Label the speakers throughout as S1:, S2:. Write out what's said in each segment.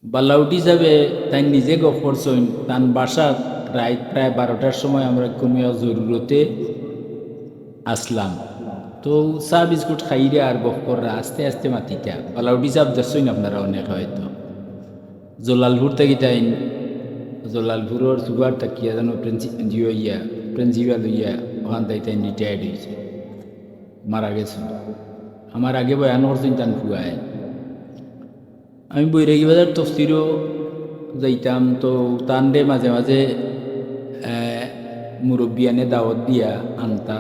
S1: বালাউটি যাবে তাই নিজে গপ করছেন তান বাসা রাত প্রায় 12টার সময় আমরা কোনো জরুরতে আসলাম। তো চা বিস্কুট খাইরে আর গপ কররা আস্তে আস্তে মাতিটা বালাউটি চাপ দেখছেন আপনারা অনেক হয়তো জলালপুর থেকে তাইন জলালপুরের সুগার তাকিয়া যেন প্রিন্সিপাল হইয়া ওখান তাই তাই রিটায়ার্ড হয়েছে, মারা গেছে। আমার আগে বয়ান করছেন তান ফুয়ায়। আমি বৈরাগী বাজার তফসিরও যাইতাম, তো তানরে মাঝে মাঝে মুরব্বিয়ানে দাওয়াত দিয়া আনতা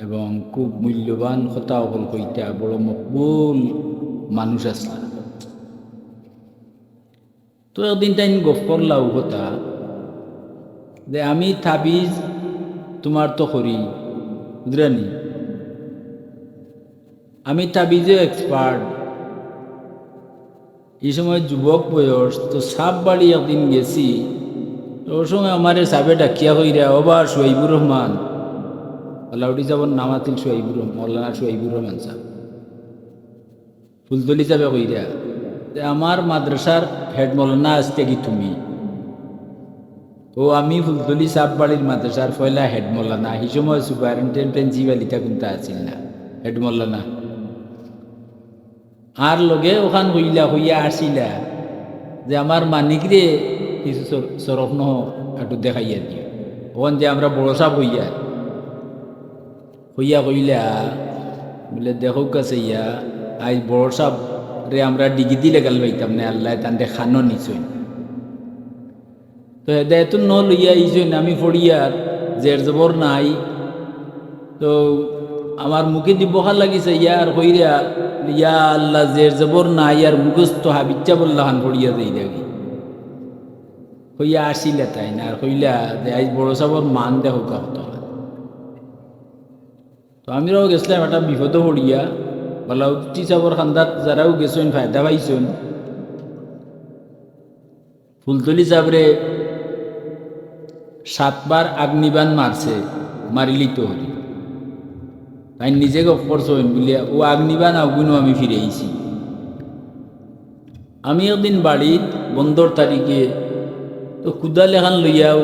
S1: এবং খুব মূল্যবান কথা অকল কইতা, বড় মকবুল মানুষ আসলা। তো একদিন তাই গপ করলাও কথা যে আমি তাবিজ তোমার তো করি বুঝরানি, আমি তাবিজে এক্সপার্ট। এই সময় যুবক বয়স, তো সাপ বাড়ি একদিন গেছি, তো ওর সময় আমারে সাপে ডাকিয়া হইরা ওবার সোহাইবুর রহমান, আল্লাহটি যাবর নাম আছিল সোহাইবুর রহমান, মৌলানা সোহাইবুর রহমান সাহ, ফুলতলি যাবে কইরা যে আমার মাদ্রাসার হেড মৌলানা আসতে কি তুমি? ও আমি ফুলতলি সাপ বাড়ির মাদ্রাসার পয়লা হেড মৌলানা, এই সময় সুপারিনটেন্ডেন্ট প্রিন্সিপাল ইটা কোনটা আছিল না, হেড মৌলানা। আর লগে ওখান হইয়া আসিলা যে আমার মানিকরে কিছু সরফ নহ একটু দেখাইয়া দিও। ওখান যে আমরা বড় সাপ হইয়া কইলা বলে দেখো কাছে ইয়া আজ বড় সাপ রে আমরা ডিগি দিলে গাল পাইতাম না, আল্লাহ তান্ডে খানো নিছই। তো হেদায়ত ন লইয়া ইছই আমি ফড়িয়ার জের জবর নাই, তো আমার মুখে দিবখার লাগিছে ইয়ার হইরা ইয়া আল্লাহ জের জবর নাই আর মুখস্থ হাবিচ্ছা বললা হান পড়িয়া যাই দেখি হইয়া আসিলে তাই না, আর হইলা যে আজ বড় সাবর মান দেহ হতো। তো আমিরাও গেছিলাম একটা বিপদ পড়িয়া, বালাউটি সাবর খান্দাত যারাও গেছেন ফায়দা পাইছেন। ফুলতলি সাবরে 7 বার আগ্নিবান মারছে, মারিলি তো হরি তাই নিজে গপ করছেন বলিয়া ও আগ্নিবান আগুনও আমি ফিরে আইছি। আমি একদিন বাড়ির বন্দর তারিখে তো কুদা লেখান লইয়াও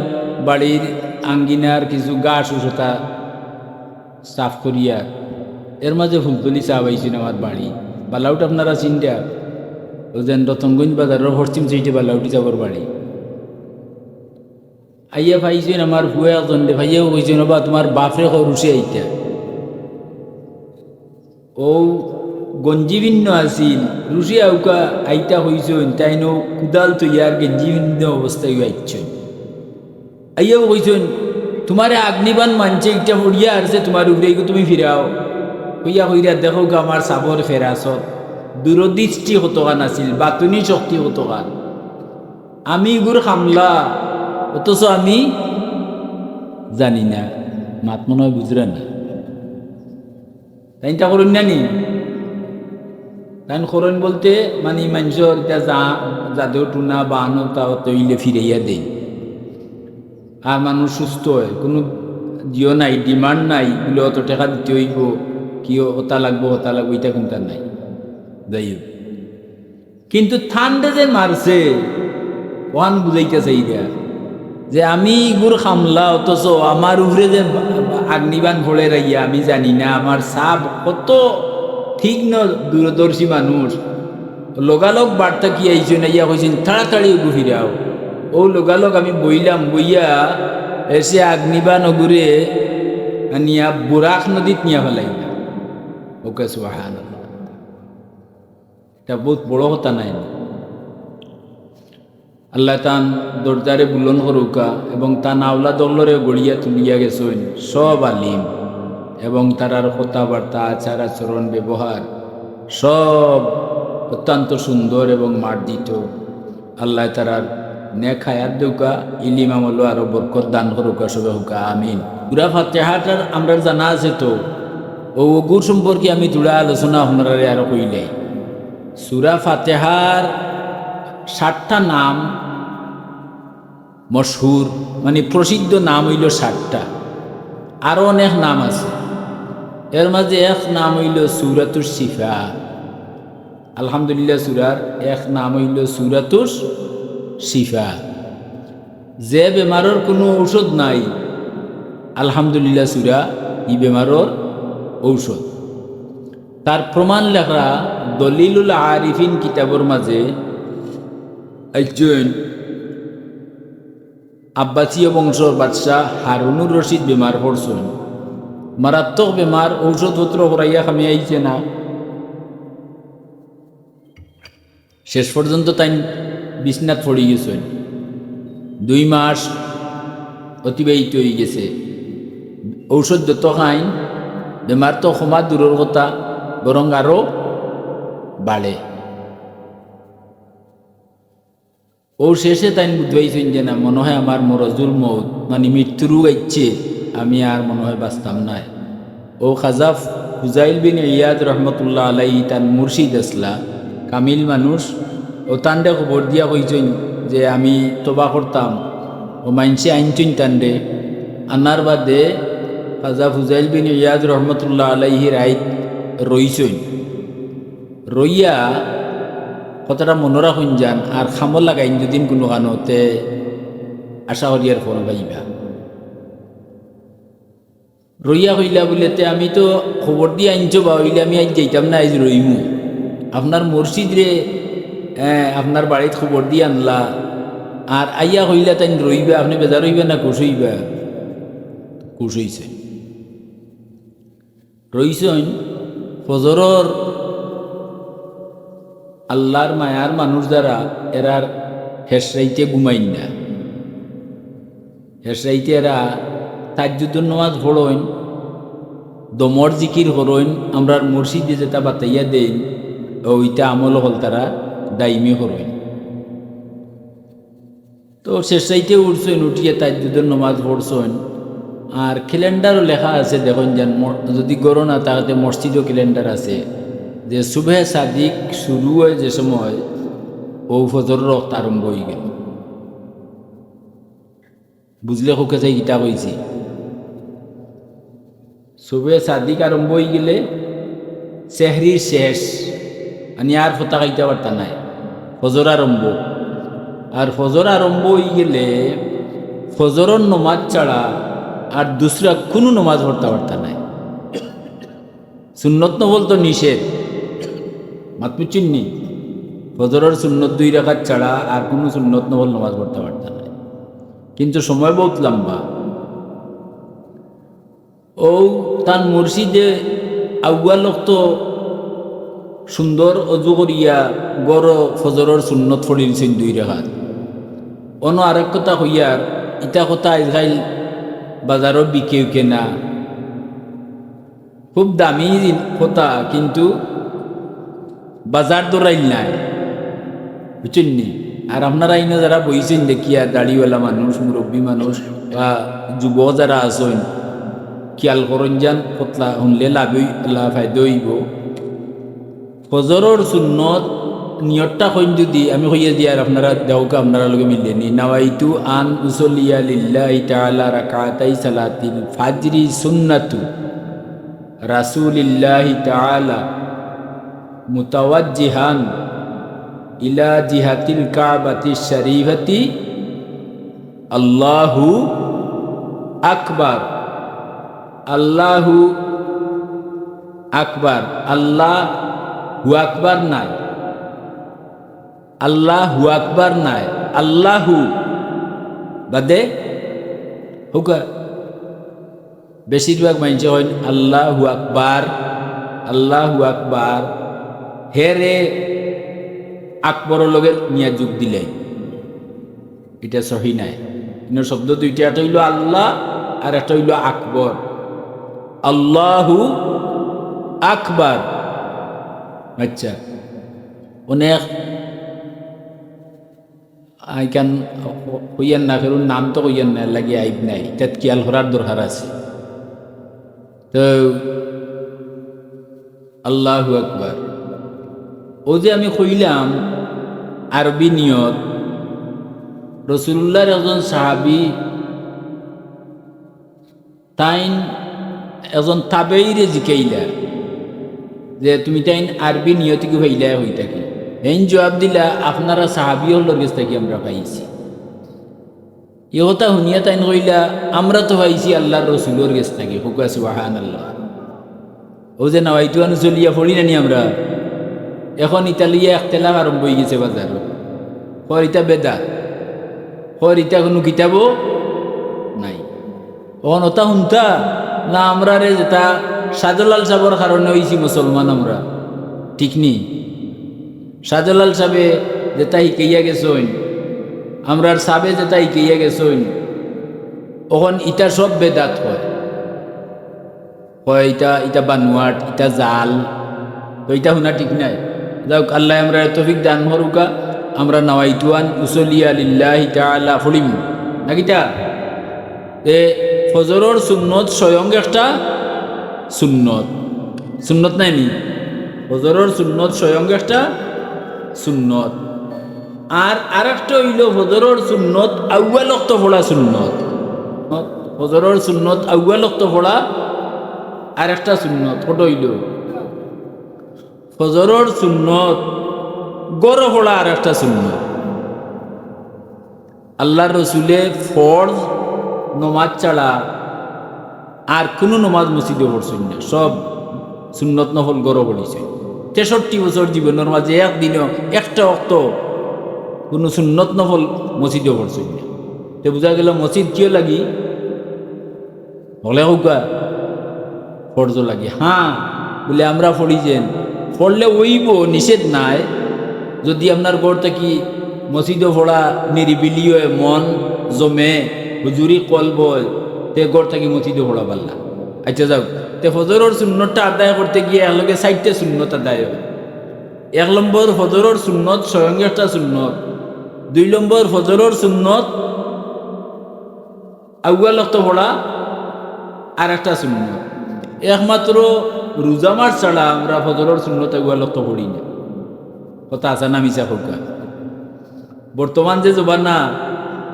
S1: বাড়ির আঙ্গিনার কিছু গাছ উঠা সাফ করিয়া এর মাঝে ফুলতলি চা পাইছেন আমার বাড়ি। বালাউট আপনারা চিন্তা ও যেন রতনগঞ্জ বাজারের পশ্চিম সাইডে বালাউটি যাবার বাড়ি। আইয়া পাইছেন আমার ভুয়া একজন ভাইয়াও কইছেন বা তোমার বাপরে রুষে আইতা ও গঞ্জি ভিন্ন আসিল রুশিয়া উকা আইতা হইছেন তাই নো কুদাল তো ইয়ার গেঞ্জি ভিন্ন অবস্থায় আইছেন। আইয়াও কইছেন তোমারে আগ্নিবান মানছে ইটা পড়িয়া আসছে তোমার উপরে তুমি ফিরাও হইয়া হইয়া দেখো আমার সাবর ফেরাসত দূরদৃষ্টি হতগান আছিল, বাতুনি শক্তি হতগান। আমি গুর খামলা অথচ আমি জানি না, মাত মনে হয় বুঝরা না তাই তা করুন নানি তাই করুন বলতে মানে মানুষের এটা যাদেও টুনা বাহানো তা তৈলে ফিরাইয়া দেয় আর মানুষ সুস্থ হয়, কোনো জিও নাই, ডিমান্ড নাই বলে অত টাকা দিতে হইব কি হতা লাগবো এটা কিন্তু নাই। যাই হোক, কিন্তু ঠান্ডা যে মারছে ওয়ান বুঝাইতে চাই যে আমি গুর খামলা অথচ আমার উপরে যে আগ্নিবান ভরে রাইয়া আমি জানি না আমার সাপ কত ঠিক ন দূরদর্শী মানুষ। লগালগ বার্তা কি আইছে না ইয়া কইছেন তাড়াতাড়ি উগু ফিরাও। ও লগালগ আমি বইলাম, বইয়া এসে আগ্নিবান অগুরে নিয়া বুরাক নদীত নিয়া ফেলাইলাম। ওকে সুবহানাল্লাহ, এটা বহুত বড় কথা নাই। আল্লাহ তান দরজারে বুলন করুকা এবং তান আওলা দল্লরে গড়িয়া তুলিয়া গেছেন সব আলিম এবং তারার কথাবার্তা আচার আচরণ ব্যবহার সব অত্যন্ত সুন্দর এবং মার্জিত। আল্লাহ তারার নেক হায়াত দেউকা, ইলিম আমল আরো বরকত দান করুকা, সবে হুকা আমিন। পুরা ফাতিহাটার আমরা জানা আছে, তো ও গুর সম্পর্কে আমি জুড়া আলোচনা আপনারা আরো কইলে সূরা ফাতিহার 60টা নাম মশহুর মানে প্রসিদ্ধ নাম হইল 60টা, আরো অনেক নাম আছে। এর মাঝে এক নাম হইল সূরাতুশ শিফা, আলহামদুলিল্লাহ সূরার এক নাম হইল সূরাতুস শিফা। যে বেমারের কোনো ঔষধ নাই, আলহামদুলিল্লাহ সূরা ই বেমারের ঔষধ। তার প্রমাণ লেখা দলিলুল আরিফিন কিতাবের মাঝে একজন আব্বাসীয় বংশর বাদশাহ হারুনুর রশিদ বেমার পড়ছেন। মারাত্মক বেমার, ঔষধপত্র করাইয়া খামিয়াইছে না। শেষ পর্যন্ত তাই বিছনাত পড়ে গেছেন। 2 মাস অতিবাহিত হয়ে গেছে। ঔষধ যত খাইন বেমার তো ক্ষমা দূরের কথা, বরং আরও বাড়ে। ও শেষে তাই বুঝবাইছেন যে না, মনে হয় আমার মরজুল মৌত, মানে মৃত্যুরও গাইছে, আমি আর মনে হয় বাঁচতাম নাই। ও খাজাফ ফুজাইল বিন ইয়াদ রহমতুল্লাহ আলাইহি তার মুর্শিদ আসলা, কামিল মানুষ। ও তান্ডে খবর দিয়া কইছেন যে আমি তবা করতাম। ও মাইনসে আইনছেন তান্ডে আনার বাদে খাজা ফুজাইল বিন ইয়াদ রহমতুল্লাহ আলাইহির আইত রইছেন। রইয়া কথাটা মনে রাখুন যান, আর খামল লাগাইন যদিন কোনো কানতে আশা করিয়ার ফল পাইবা। রইয়া হইলা বলেতে আমি তো খবর দিয়ে আনছো বা হইলে আমি আজ যাইতাম না, আজ রইমু। আপনার মুর্শিদ রে আপনার বাড়িত খবর দিয়ে আনলা, আর আইয়া হইলা তাই রইবা, আপনি বেজার হইবা না খুশ হইবা? খুশ হইছে। রইছেন ফজরর আল্লাহর মায়ার মানুষ যারা, এরার হেসরাইতে ঘুমাইন না। হেসরাইতে এরা তাজ্জুদের নামাজ পড়ইন, দমর জিকির করইন, আমরার মুর্শিদে যেটা বাতাইয়া দেন ওইটা আমল হল তারা দাইমি করইন। তো শেষাইতে উঠছেন, উঠিয়ে তাজ্জুদের নামাজ পড়ছেন। আর ক্যালেন্ডারও লেখা আছে, দেখুন যেন যদি গরো না তাহলে মসজিদও ক্যালেন্ডার আছে যে সুবহে সাদিক শুরু হয় যে সময় ও ফজর রক্ত আরম্ভ হয়ে গেল। বুঝলে হোকে চাই গীতা কইছি, সুবহে সাদিক আরম্ভ হয়ে গেলে সেহরির শেষ, আমি আর ফতা খাইতে পারতাম নাই, ফজর আরম্ভ। আর ফজর আরম্ভ হয়ে গেলে ফজরের নমাজ ছাড়া আর দুসরা কোনো নমাজ পড়তে পারতাম নাই। সুন্নত নফল তো নিষেধ, মাতমু চিন্নি, ফজরের সুন্নত 2 রাকাত ছাড়া আর কোনো সুন্নত নফল নমাজ পড়তে পারতাম নাই। কিন্তু সময় বহুত লম্বা। ও তার মুর্শিদে আউয়ালক তো সুন্দর অজু করিয়া গড় ফজরের সুন্নত ফড়িলছেন 2 রাকাত। অন্য আরেক কথা হইয়ার, ইটা কথা আজকাল বাজারও বিকেও কেনা, খুব দামি কথা, কিন্তু বাজার দৌড়াইল নাই, বুঝছেন নি? আর আপনারা আইনে যারা বইছেন দেখিয়া, দাড়িওয়ালা মানুষ, মুরব্বী মানুষ বা যুবক যারা আছেন, খেয়াল করেন যান, কতলা শুনলে লাভ ফায়দা হইব। ফজরের সুন্নত নিয়তটা কইন যদি আমি কইয়া দিই, আর আপনারা দেওকে আপনারা লগে মিলে নি, নাওয়াইতু আন উসল্লিয়া লিল্লাহি তাআলা রাকাতাই সালাতিল ফাজরি সুন্নাতু রাসূলিল্লাহি তাআলা মুতাওয়াজ্জিহান ইলা জিহাতিল কাবাতিশ শরীফাতি আল্লাহু আকবার। আল্লাহু আকবার, আল্লাহু আকবার নাই, আল্লাহু আকবার নাই, আল্লাহু বাদে হুকা। বেশিরভাগ মানুষ হয় আল্লাহু আকবার, আল্লাহু আকবার, হেরে আকবরের লগে নিয়া যোগ দিলে, এটা সহি নাই। কিন্তু শব্দ 2টা, একটা হইল আল্লাহ আর একটা হইল আকবর। আল্লাহু আকবার, আচ্ছা, অনেক আইকান কইয়ান না, ফেরুন নাম তো কইয়ান না, লাগে আইব নাই, তাত খেয়াল করার দরকার আছে। তো আল্লাহু আকবার ও যে আমি কইলাম আরবি নিয়ত, রাসূলুল্লাহর একজন সাহাবী তাইন একজন তাবেঈরে জিকাইলা যে তুমি তাই আরবি নিয়তি কি হইলা হই থাকি। এই জবাব দিলা আপনারা সাহাবি হল্লোর গেছ থাকি আমরা পাইছি। এ কথা শুনিয়া তাই কইলা আমরা তো পাইছি আল্লাহর রসুলোর গেছ থাকি। হুকা সুবহানাল্লাহ। ও যে নাওয়াইতু আনু চলিয়া পড়ি নানি আমরা, এখন ইতালিয়া একতেলাপ আরম্ভ হয়ে গেছে বাজার। হর ইতা বেদা, হর ইতা কোনো কিতাবও নাই। ওখান ওটা শুনতা না আমরা রে যেটা শাহজালাল সাহেবের কারণে হয়েছি মুসলমান আমরা, ঠিক নি? শাহজালাল সাহেবে যেটা শিকাইয়া গেছইন, আমরার সাবে যেটা শিকাইয়া গেছইন, ওখান ইটা সব বেদাত হয়। ইটা ইটা বানুয়াট, ইটা জাল, তো ইটা শুনা ঠিক নাই। যাক আল্লাহ আমরা তৌফিক দান করুকা। আমরা নাওয়াইতুয়ান উসলিয়া লিল্লাহি তাআলা ফলিম নাকিটা এ ফজরের সুন্নত স্বয়ং একটা সুন্নত, সুন্নত নাই নি? ফজরের সুন্নত স্বয়ং একটা সুন্নত। আর একটা হইল ফজরের সুন্নত আউয়াল ওয়াক্ত পড়া সুন্নত। ফজরের সুন্নত আউয়াল ওয়াক্ত পড়া আর একটা সুন্নত। কত হইল? ফজরের সুন্নত গড় পড়া আর একটা সুন্নত। আল্লাহ রসুলে ফরজ নমাজ ছাড়া আর কোনো নমাজ মসজিদে পড়ছেন না, সব সুন্নত নফল গড় পড়িছে। 63 বছর জীবনের মাঝে একদিনও একটা অক্ত কোনো সুন্নত নফল মসজিদে পড়ছেন না। তো বোঝা গেল মসজিদ কিয় লাগি? হলে হোকা ফরজ লাগে। হ্যাঁ বলে আমরা পড়ি যেন পড়লে ওইব, নিষেধ নাই। যদি আপনার গড় থেকে মসজিদে পড়া নিরিবিলি হয়, মন জমে, হুজুরি কলব, তে গড় থেকে মসজিদে পড়া পারলা। আচ্ছা যাও, তে ফজরের সুন্নতটা আদায় করতে গিয়ে একলগে 4টা সুন্নত আদায় হয়। 1 নম্বর ফজরের সুন্নত স্বয়ং একটা সুন্নত। 2 নম্বর ফজরের সুন্নত আউয়াল ওয়াক্ত পড়া আর একটা সুন্নত। একমাত্র রোজা মাস ছাড়া আমরা ফজরের সুন্নত আউয়াল ওয়াক্ত পড়ি না। কথা আছে না মিছা হোক? বর্তমান যে জবান না,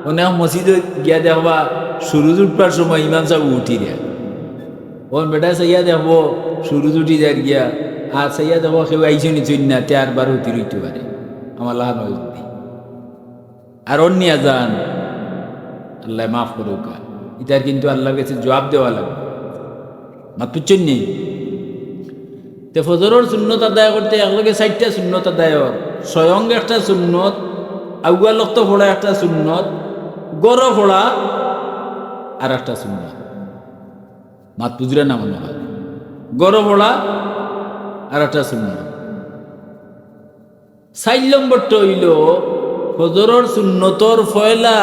S1: অনেক মসজিদে গিয়া দেখবা সূরজ উঠবার সময় ইমাম সাহেব উঠি দেয়। ওর বেটা সাইয়া দেখবো সূরজ উঠি যায় গিয়া, আর সাইয়া দেখবো কেউ আইসে নিচই না, 4 বার উঠি রইতে পারে। আমার লাহান হইতে আর অন্য যান আল্লাহ মাফ করুক। ইতার কিন্তু আল্লাহর কাছে জবাব দেওয়া লাগবে। মাতুচ্ছেন নেই তে ফজরের সুন্নত আদায় করতে একলগে 4টা সুন্নত আদায় হয়। স্বয়ং একটা সুন্নত, আউয়াল ওয়াক্ত পড়া একটা সুন্নত, গড় পড়া আর একটা সুন্নত। মাত বুঝরা না মনে হয়? গড় পড়া আর একটা সুন্নত। 4 নম্বরটা হইল ফজরের সুন্নতর ফয়লা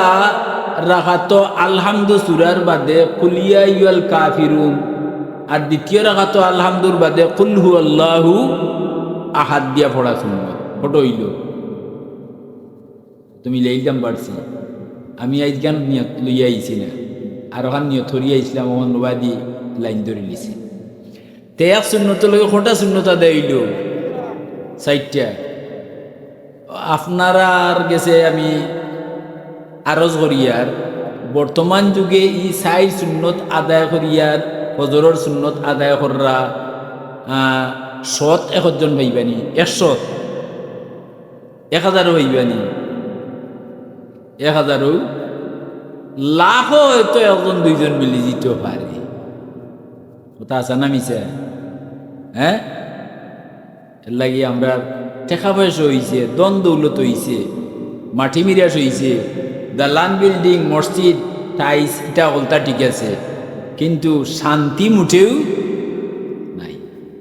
S1: রাখাত আলহামদু সূরার বাদে কুলিয়া ইউল কাফিরুন, আর দ্বিতীয় রাখাত আলহামদুর বাদে কুল হু আল্লাহু আহাদ দিয়া পড়া সুন্নত। ফটো হইল তুমি লেইলাম পারছি, আমি আইজগান নিয়ত লইয়া আইছি না, আর ওখান নিয়ত ধরিয়া আইছিলাম, ওখান নবাদি লাইন ধরে লিছি। তে এক শূন্যত লগে কটা শূন্যতা দেইল? 4টা। আপনারার গেছে আমি আরজ করিয়ার বর্তমান যুগে ই 4 সুন্নত আদায় করিয়ার ফজরের সুন্নত আদায় কররা 100 জন ভাইবানি, 100 1000 ভাইবানি, 1000 লাখও হয়তো 1-2 মিলি যেতে পারে। কথা আছে না মিছে? হ্যাঁ, এর লাগি আমরা টাকা পয়সা হয়েছে, দন দৌলত হয়েছে, মাটি মিরাস হয়েছে, দালান বিল্ডিং, মসজিদ, টাইস, এটা ওলতা ঠিক আছে, কিন্তু শান্তি মুঠেও নাই।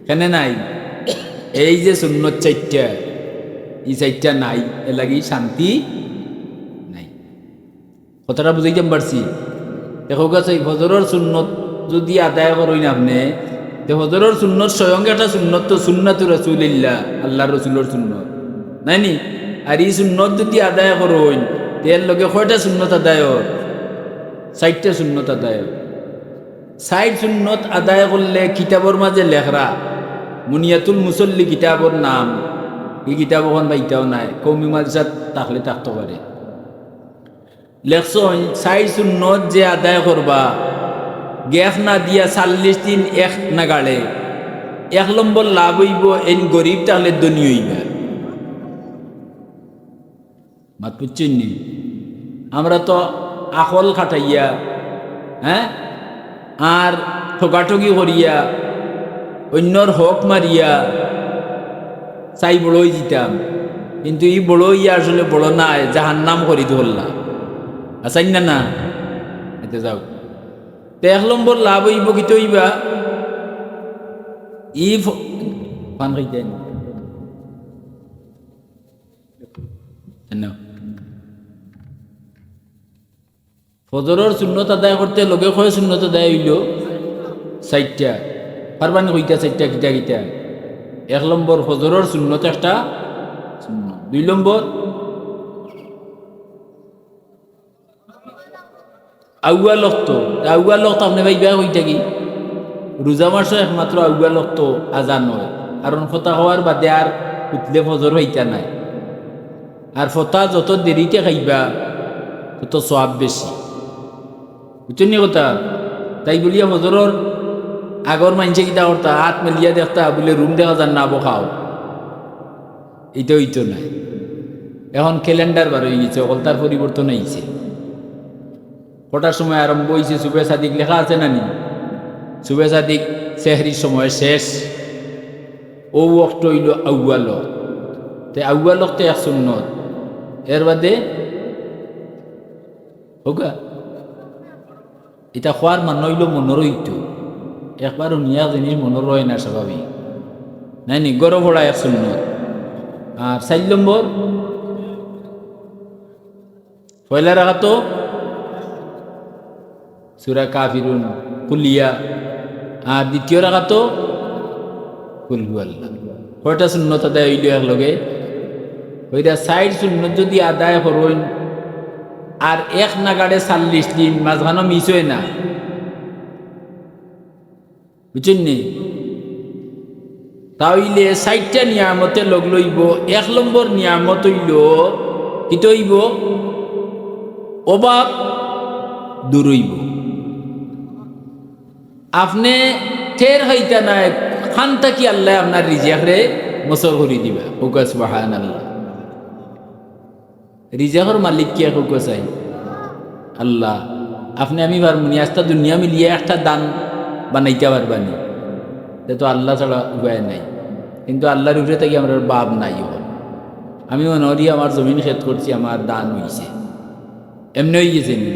S1: কেন নাই? এই যে সুন্নত 4টা, এই 4টা নাই, এর লাগি শান্তি নাই। কথাটা বুঝাইতে পারছি? দেখো গেছে ফজরের সুন্নত যদি আদায় করেন আপনি, তো ফজরের সুন্নত স্বয়ং একটা সুন্নত, তো সুন্নাতু রাসূলিল্লাহ, আল্লাহর রসুলের সুন্নত নাই নি? আর এই সুন্নত যদি আদায় করেন, এর লগে কয়টা সুন্নত আদায়? 4টা সুন্নত আদায়। 4 সুন্নত আদায় করলে কিতাবর মাঝে লেখরা মুনিয়াতুল মুসল্লি কিতাবর নাম, এই কিতাব ওখান পাইতাও নাই, কৌমি মাদ্রাসাত থাকলে থাকতে পারে। লেখছেন 4 সুন্নত যে আদায় করবা, গ্যাপ না দিয়া 40 দিন এক নাগাড়ে এক নম্বর লাভ হইব এই গরিব তাহলে ধনী হইবা। মাত বুঝছেন নি? আমরা তো আকল খাটাইয়া হ্যাঁ আর ঠকাঠকি করিয়া অন্যর হক মারিয়া চাই বড় হয়ে দিতাম, কিন্তু ই বড় হইয়া আসলে বড় নাই, জাহান্নাম করি ধরলা আসাই না না এতে যাও। তো এক নম্বর লাভ হইব কি হইবা ই পান খাইতেন ফজরের সুন্নত আদায় করতে লগে কয় সুন্নত আদায় হইল 4টা। পারবানি কইটা 4টা কিটা কিটা? 1 নম্বর ফজরের সুন্নত একটা সুন্নত, 2 নম্বর আউয়াল ওয়াক্ত। আউয়াল ওয়াক্ত আপনি ভাই বিয়া হইটা কি রোজা মাসে একমাত্র আউয়াল ওয়াক্ত আজান হয়, কারণ ফতা হওয়ার বাদে আর উঠলে ফজর হইতা নাই। আর ফতা যত দেরিতে খাইবা তত সওয়াব বেশি, বুঝছেন কথা? তাই বলিয়া ফজরের আগর মানছে কিতা করতা হাত মেলিয়া দেখতা বলে রুম দেখা যান না খাও, এটা হইতো নাই। এখন ক্যালেন্ডার বার হয়ে গেছে, তার পরিবর্তন হয়েছে। কটার সময় আরম্ভ হয়েছে সুবে সাদিক লেখা আছে না নি? সুবে সাদিক সেহরির সময় শেষ, ও ওয়াক্ত হইল আউয়াল ওয়াক্ত। তে আউয়াল ওয়াক্তে এক সুন্নত, এর বাদে হোগা এটা খোয়ার মান হইল মনোরহিত, একবারও নিয়া জিনিস মনোর হয় না স্বাভাবিক নাই নি, গরম ভরা এক সুন্নত। আর 4 নম্বর পয়লা রাখাত সূরা কাফিরুন কুলিয়া, আর দ্বিতীয় রাখাত কুল হুয়াল্লাহ। কয়টা সুন্নত আদায় হইল একলগে? ওইটা 4 সুন্নত যদি আদায় করুন আর এক নাগাড়ে 40 দিন মাঝখানো মিস হয় না, বুঝছেন নি? তাইলে 4টা নিয়ামতে লগ লইব। 1 নম্বর নিয়ামত হইল কি হইব? অভাব দূর হইব। আপনি টের হইতা নাই খানটা কি আল্লাহ আপনার রিজিয়াকরে মসর করে দিবা। হুকা সুবহানাল্লাহ। রিজিয়াকর মালিক কে হুকা চাই? আল্লাহ। আপনি আমি পারবনি আস্তা দুনিয়া মিলিয়ে একটা দান বানাইতে পারবানি, তো আল্লাহ ছাড়া উপায় নাই। কিন্তু আল্লাহর উপরে থেকে আমার বাপ নাই। এখন আমি মনে করি আমার জমিন খেত করছি, আমার দান হয়েছে, এমনি হয়ে গেছে নি?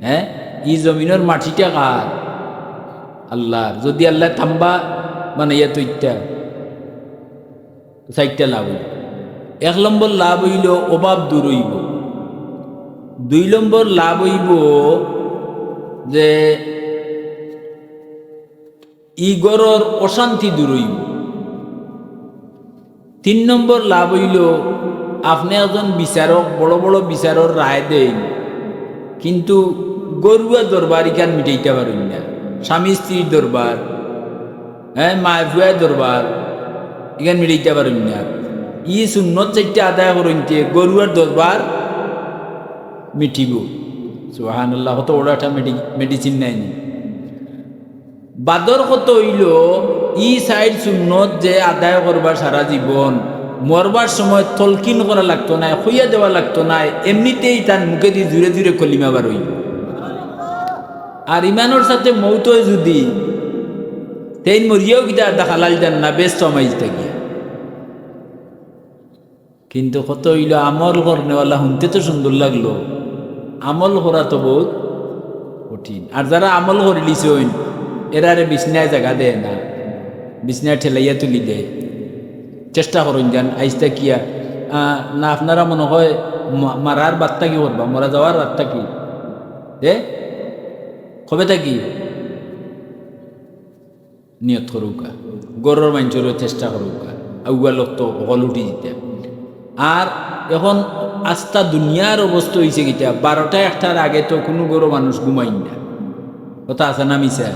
S1: হ্যাঁ, এই জমিনের মাটিটা কার? আল্লাহর। যদি আল্লাহ থাম্বা বানাইয়া তো ইত্যা 4টা লাভ হইল। 1 নম্বর লাভ হইল অভাব দূর হইব। 2 নম্বর লাভ হইব যে ইগরর অশান্তি দূর হইব। 3 নম্বর লাভ হইল আপনি একজন বিচারক, বড় বড় বিচারক রায় দেন, কিন্তু গরুয়া দরবার ইখান মিটাইতে পারেন না। স্বামী স্ত্রীর দরবার, হ্যাঁ, মায় ফুয়ার দরবার ইখান মিটাইতে পারেন না। ই সুন্নত 4টা আদায় করেনতে গরুয়ার দরবার মিটিব। সুবহানাল্লাহ। কত বড় একটা মেডিসিন নেয়নি। বাদর কত হইল ই 4 সুন্নত যে আদায় করবার সারা জীবন, মরবার সময় তলকিন করা লাগতো না, হইয়া দেওয়া লাগতো না, এমনিতেই তার মুখে দিয়ে জুড়ে জুড়ে কলিমা বার হইল। আর ইমানোর সাথে মৌত হয় যদি, তেই মরিয়াও কিতা দেখালাল যান না, বেশ সমাজ থাকি। কিন্তু কত হইল আমল করনেওয়ালা, শুনতে তো সুন্দর লাগলো, আমল করা তো বহুত কঠিন। আর যারা আমল করে লিছেন এরারে বিছনায় জায়গা দেয় না, বিছনায় ঠেলাইয়া তুলি দেয়। চেষ্টা করুন যান আইসটা কিয়া না, আপনারা মনে হয় মারার বার্তা কি করবা, মরা যাওয়ার বার্তা কি কবে থাকি নিয়ত করুকা, গরর মানুষেরও চেষ্টা করুকা, আউয়া লোক তো হল উঠি দিতে। আর এখন আস্তা দুনিয়ার অবস্থা হয়েছে কিটা 12টা 1টার আগে তো কোনো গরু মানুষ ঘুমাই না, কথা আছে না মিশা?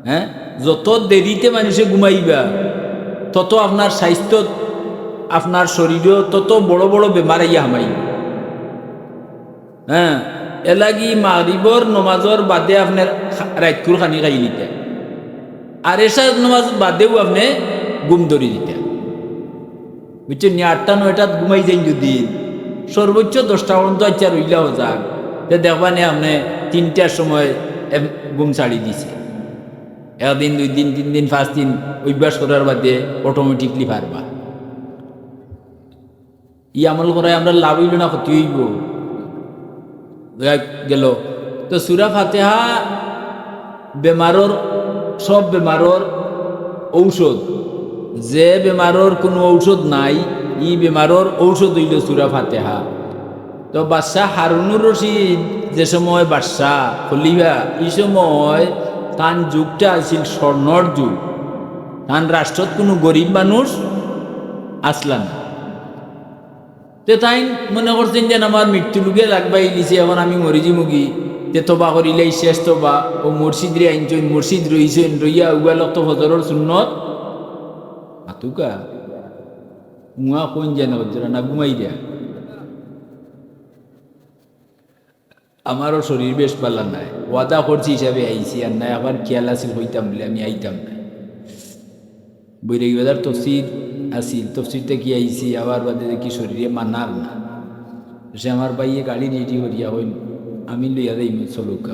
S1: হ্যাঁ, যত দেরিতে মানুষে ঘুমাইবা তত আপনার স্বাস্থ্য, আপনার শরীরেও তত বড় বড় বেমার ইয়া হামাই। হ্যাঁ, এলাগি মাগরিবর নমাজর বাদে আপনার রাইতকুর খানি খাই নিতে, আর এশার নামাজ বাদেও আপনি ঘুম ধরি দিতে বুঝছেন নি 8টা 9টাত ঘুমাই যাই যদি সর্বোচ্চ 10টা পর্যন্ত আচ্ছা রইলাও যাক তো দেখবা নি আপনি 3টার সময় ঘুম ছাড়ি দিছে একদিন 2 দিন 3 দিন 5 দিন অভ্যাস করার বাদে অটোমেটিকলি পারবা ই আমল করায় আমরা লাভ হইল না ক্ষতি হইব গেল তো সূরা ফাতিহা বেমারর সব বেমারর ঔষধ যে বেমারর কোনো ঔষধ নাই ই বেমারর ঔষধ হইল সূরা ফাতিহা তো বাদশাহ হারুনুর রশিদ যে সময় বাদশাহ খলিফা এই সময় তান যুগটা আছিল স্বর্ণর যুগ তান রাষ্ট্রত কোনো গরিব মানুষ আসলাম না তে তাই মনে করছেন যে আমার মৃত্যু লুকে লাগবাই দিছে এখন আমি মরিজি মুগি তে তোবা করিলেই শেষ তোবা ও মসজিদ রে আইনছেন মসজিদ রইছেন রইয়া উগালক তো ফজরের সুন্নত আতুকা মুয়া কোন যেন হজরা না ঘুমাই দেয়া আমারও শরীর বেশ পাল্লা নাই ওয়াদা করছি হিসাবে আইছি আর নাই আবার খেয়াল আসিল হইতাম বলে আমি আইতাম না বৈরাগীবাজার তফসির আসিল তফসিরটা কি আইছি আবার বাদে দেখি শরীরে মানার না সে আমার বাইয়ে গাড়ি রেডি করিয়া হইল আমি লইয়া দেই চলুকা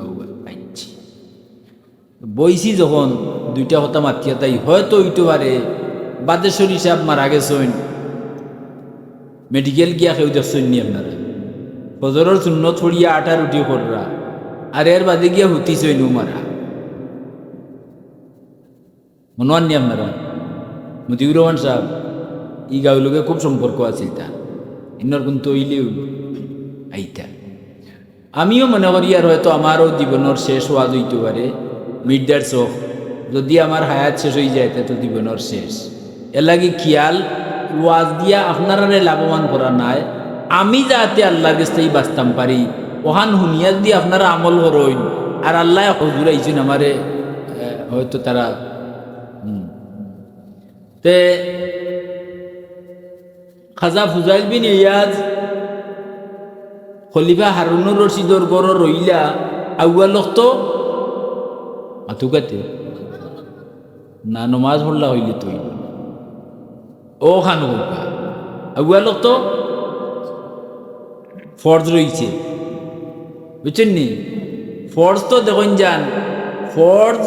S1: আইছি বইছি যখন 2টা কথা মাতিয়া তাই হয়তো হইতে পারে বাদেশ্বর হিসাব মারা গেছেন মেডিকেল গিয়া কেউ দেখছেন নি আপনারা ফজরের সুন্নত ছড়িয়া 8টা রুটি কররা আর এর বাদে গিয়া হুতিছেন মারা মনোয়ান নি আপনারা মতিউর রহমান সাহেব ই গাঁওলোকে খুব সম্পর্ক আছিল তা ইন্নর কিন্তু ইলেও আইতা আমিও মনে করি আর হয়তো আমারও জীবনের শেষ ওয়াজ হইতে পারে মির্জার চোখ যদি আমার হায়াত শেষ হয়ে যায় তো জীবনের শেষ এর লাগে খেয়াল ওয়াজ দিয়া আপনারা লাভবান করা নাই আমি যাতে আল্লাহর কাছে বাঁচতাম পারি ওহান হুনিয়া যদি আপনারা আমল করইন আর আল্লাহ হজুর আইছেন আমারে হয়তো তারা তে খাজা ফুজাইল বিন ইয়াজ খলিফা হারুনুর রশিদর গড় রইলা আউয়ালক তো আতুকাতে না নমাজ পড়লা হইলে তুই ও খানু আউয়ালক তো ফরজ রইছে বুঝছেন নি ফরজ তো দেখুন যান ফরজ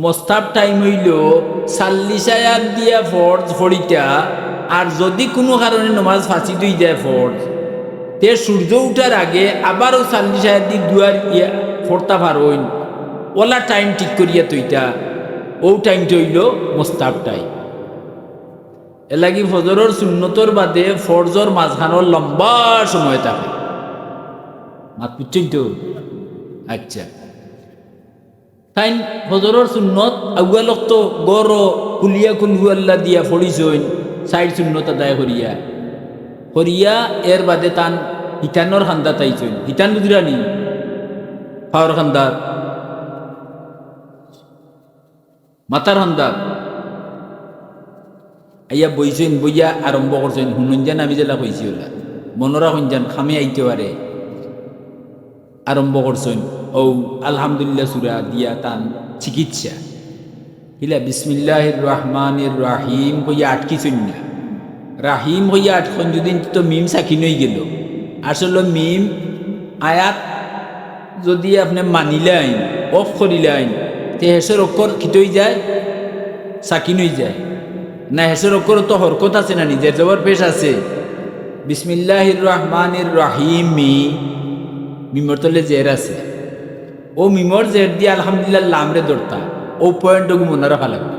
S1: মোস্তাব টাইম হইল 40 আয়াত দিয়া ফরজ ফড়িটা আর যদি কোনো কারণে নমাজ ফাঁসি দুই যায় ফরজ তে সূর্য উঠার আগে আবারও 40 আয়াত দিয়ে দুয়ার ফোরতা ভার হইন ওলা টাইম ঠিক করিয়া তৈটা ও টাইমটা হইল মোস্তাব টাইম এর লাগি ফজরের সুন্নতর বাদে ফরজর মাঝখানোর লম্বা সময় থাকে মাত বুঝছেন তো আচ্ছা তাই ফজরের সুন্নত আউয়ালক তো গড় কুলিয়া কুলহুয়াল্লা দিয়া ফড়িছইন 4 সুন্নত আদায় করিয়া করিয়া এর বাদে তান হিতানোর খান্দা তাইছইন হিতান বুঝরানি পাওয়ার খান্দার মাতার খান্দার আইয়া বইছেন বইয়া আরম্ভ করছেন শুনুন যান আমি যেটা কইছি ওলা মনরা শুন যান খামে আইতে পারে আরম্ভ করছেন ও আলহামদুলিল্লাহ সূরা দিয়া তান চিকিৎসা হিলা বিসমিল্লাহির রহমানির রহিম কইয়া আটকিছেন না রাহিম হইয়া আটখন যদি তো মিম সাকিনই গেল আসলে মিম আয়াত যদি আপনি মানিলেন অফ করিলেন তে হেসের অক্ষর খিতই যায় সাকিন হয়ে যায় না হেসের অক্ষর তো হরকত আছে না নিজের জবর পেশ আছে বিসমিল্লাহির রহমানির রহিম মিমর তলে জের আছে ও মিমর জের দিয়ে আলহামদুলিল্লাহ লামরে দরতা ও পয়েন্টটুকু মনে রাখা লাগবে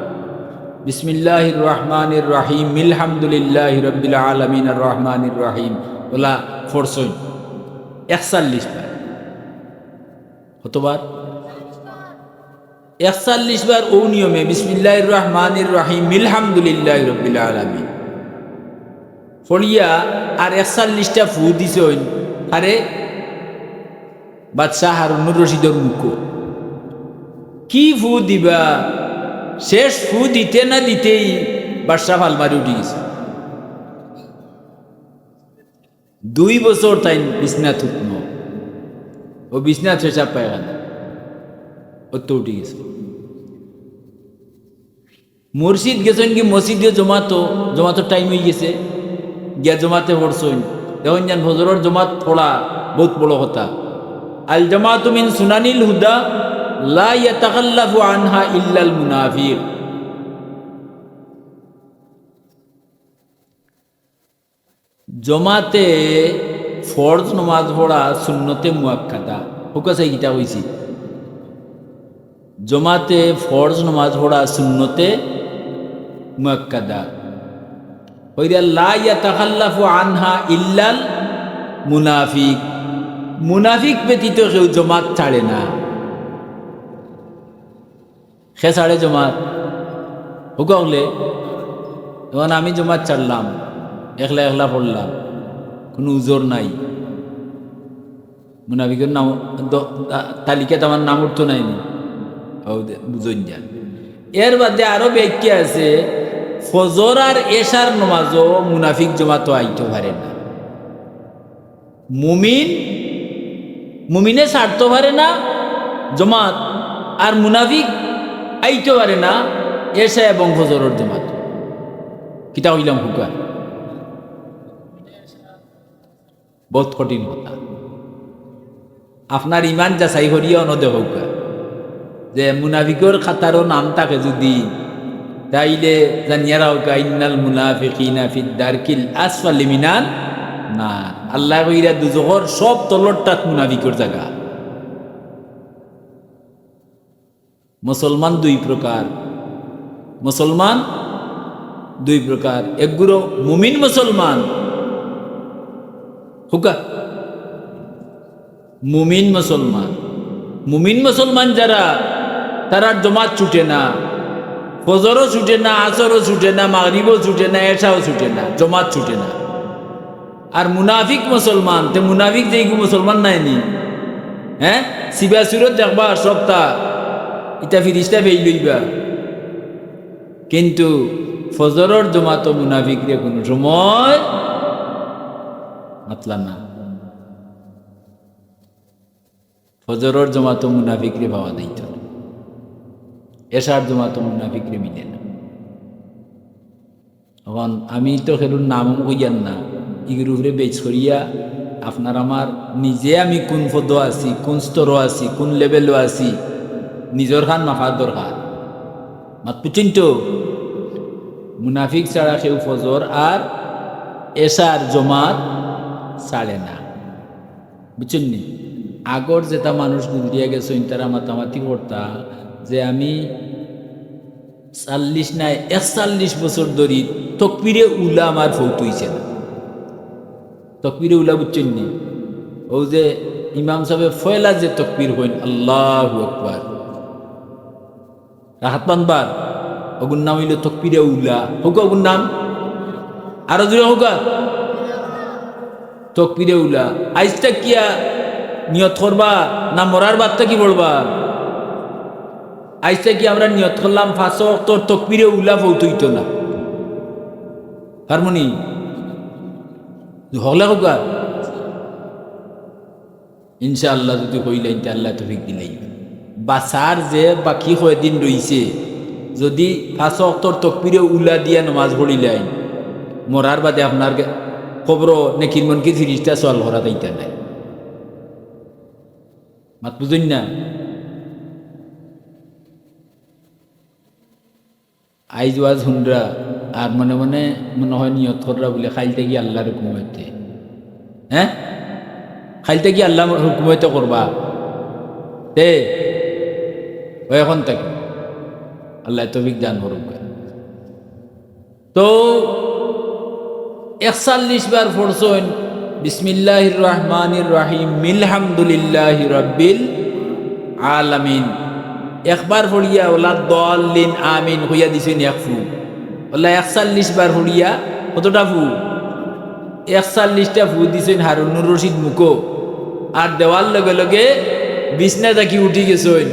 S1: বিসমিল্লাহির রহমানির রহিম আলহামদুলিল্লাহি রাব্বিল আলামিন আর রহমানির রহিম ওলা ফরসইন 41 বার কতবার 41 বার ও নিয়মে বিসমিল্লাহির রহমানির রহিম আলহামদুলিল্লাহি রাব্বিল আলামিন ফড়িয়া আর 41টা ফু দিছইন আরে বাদশাহ হারুনুর রশিদের মুখ কি ফু দিবা শেষ ফু দিতে না দিতেই বাদশাহ ফালমারি উঠে গেছে 2 বছর তাই বিছনাথ উঠনো ও বিছনাথ পেশাব পায়খানা ও তো উঠে গেছে মুর্শিদ গেছেন কি মসজিদে জমাতো টাইম হয়ে গেছে, গিয়া জমাতে পড়ছেন, দেখুন যেন ফজরের জমাত পড়া বহুত বড় কথা। আল জামাতু মিন সুনানিল হুদা লা ইয়াতাখাল্লাফু আনহা ইল্লাল মুনাফিক। জমাতে ফরজ নমাজ পড়া সুন্নতে মুআক্কাদা, হুকাছে গীতা কইছি। জমাতে ফরজ নমাজ পড়া সুন্নতে মুআক্কাদা। ওইরা লা ইয়াতাখাল্লাফু আনহা ইল্লাল মুনাফিক, মুনাফিক ব্যতীত কেউ জমাত ছাড়ে না। সে ছাড়ে জমাত হুকা হলে, তখন আমি জমাত ছাড়লাম, একলা একলা পড়লাম, কোনো উজোর নাই, মুনাফিকের নাম তালিকাতে আমার নাম উঠতো নাইনি, বুঝুন যান। এর বাদে আরো ব্যাখ্যা আছে, ফজর আর এশার নমাজও মুনাফিক জমাতো আইতে পারে না। মুমিনে ছাড়তে পারে না জমাত, আর মুনাফিক আইতে পারে না এশা এবং ফজরের জমাত। কিতা হইলাম হুকা, বহুত কঠিন কথা। আপনার ইমান যাচাই করিয়া অনদে হুকা যে মুনাফিকর খাতারও নাম থাকে যদি, তাইলে জানিয়া রাখা ইন্নাল মুনাফিকিনা ফিদ দারকিল আসফালি মিনান নার। আল্লাহ কইরা দুজখর সব তলরটাত মুনাফিকর জায়গা। মুসলমান দুই প্রকার, মুসলমান দুই প্রকার, একগুলো মুমিন মুসলমান হুকা, মুমিন মুসলমান। মুমিন মুসলমান যারা, তারা জমাত ছুটে না, ফজরও ছুটে না, আসরও ছুটে না, মাগরিবও ছুটে না, এশাও ছুটে না, জমাত ছুটে না। আর মুনাফিক মুসলমান, তে মুনাফিক যে মুসলমান নাইনি, হ্যাঁ সিবা সুরত দেখবা সপ্তাহ ইটা ফিরিস্তা ফেই লইবা, কিন্তু ফজরের জমাত মুনাফিক রে কোনো সময় মাতলা না। ফজরের জমাত মুনাফিক রে পাওয়া যাইত না, এশার জমাত মুনাফিক রে মিলে না। এখন আমি তো খেলুর নামও কইয়ান না, ইগুর উপরে বেচ করিয়া আপনার আমার নিজে আমি কোন পদ আছি, কোন স্তরও আছি, কোন লেভেলও আছি, নিজের খান মাফার দরকার। মাত পুচিন তো মুনাফিক ছাড়া কেউ ফজর আর এশার জমাত ছাড়ে না, বুঝছেন নি? আগর যেটা মানুষ গুজরিয়া গেছে তারা মাতামাতি করতা যে আমি 40 নাই 41 বছর ধরি তকবিরে উলা আমার ফৌত হইছে না। তকবিরে উলা বুঝছেন নি? ও যে ইমাম সাহেব ফয়লা যে তকবির হইন আল্লাহু আকবার, হাত বানবার ওগুর নাম হইল তকবিরে উলা। হোক ওগুর নাম আরো জোরে হোকা, তকবিরে উলা। আইজটা কিয়া নিয়ত করবা না মরার বাদটা কি বলবা? আইজটা কি আমরা নিয়ত করলাম 5 ওয়াক্ত তকবিরে উলা ফৌত হইতো না, হারমোনি হলে হোকা ইনশাআল্লাহ। যদি কইলেন আল্লাহ তৌফিক দিলেই বাসার যে বাকি কয়দিন রইছে, যদি 5 ওয়াক্তর তকবিরে উলা দিয়া নামাজ পড়িলেন, মরার বাদে আপনার খবর নেকির মনকে জিনিসটা সওয়াল করা যাইতা নাই। মাত বুঝুন না? আইজ ওয়াজ হুনরা আর মনে মনে মনে হয় নিয়ত কররা বলে খাইলতে কি আল্লাহর হুকুম হইতে, হ্যাঁ খাইলতে কি আল্লাহ হুকুম হইতে করবা তে এখন থেকে আল্লাহ তৌফিক দান করুক। তো 41 বার পড়ছেন বিসমিল্লাহির রহমানির রহিম আলহামদুলিল্লাহি রাব্বিল আলামিন। একবার পড়িয়া ওলা দলিন আমিন হইয়া দিছেন এক ফু। ওলা 41 বার পড়িয়া কতটা ফু? 41টা ফু দিছেন হারুনুর রশিদ মুখো। আর দেওয়ার লগে লগে বিছনা থাকি উঠি গেছেন,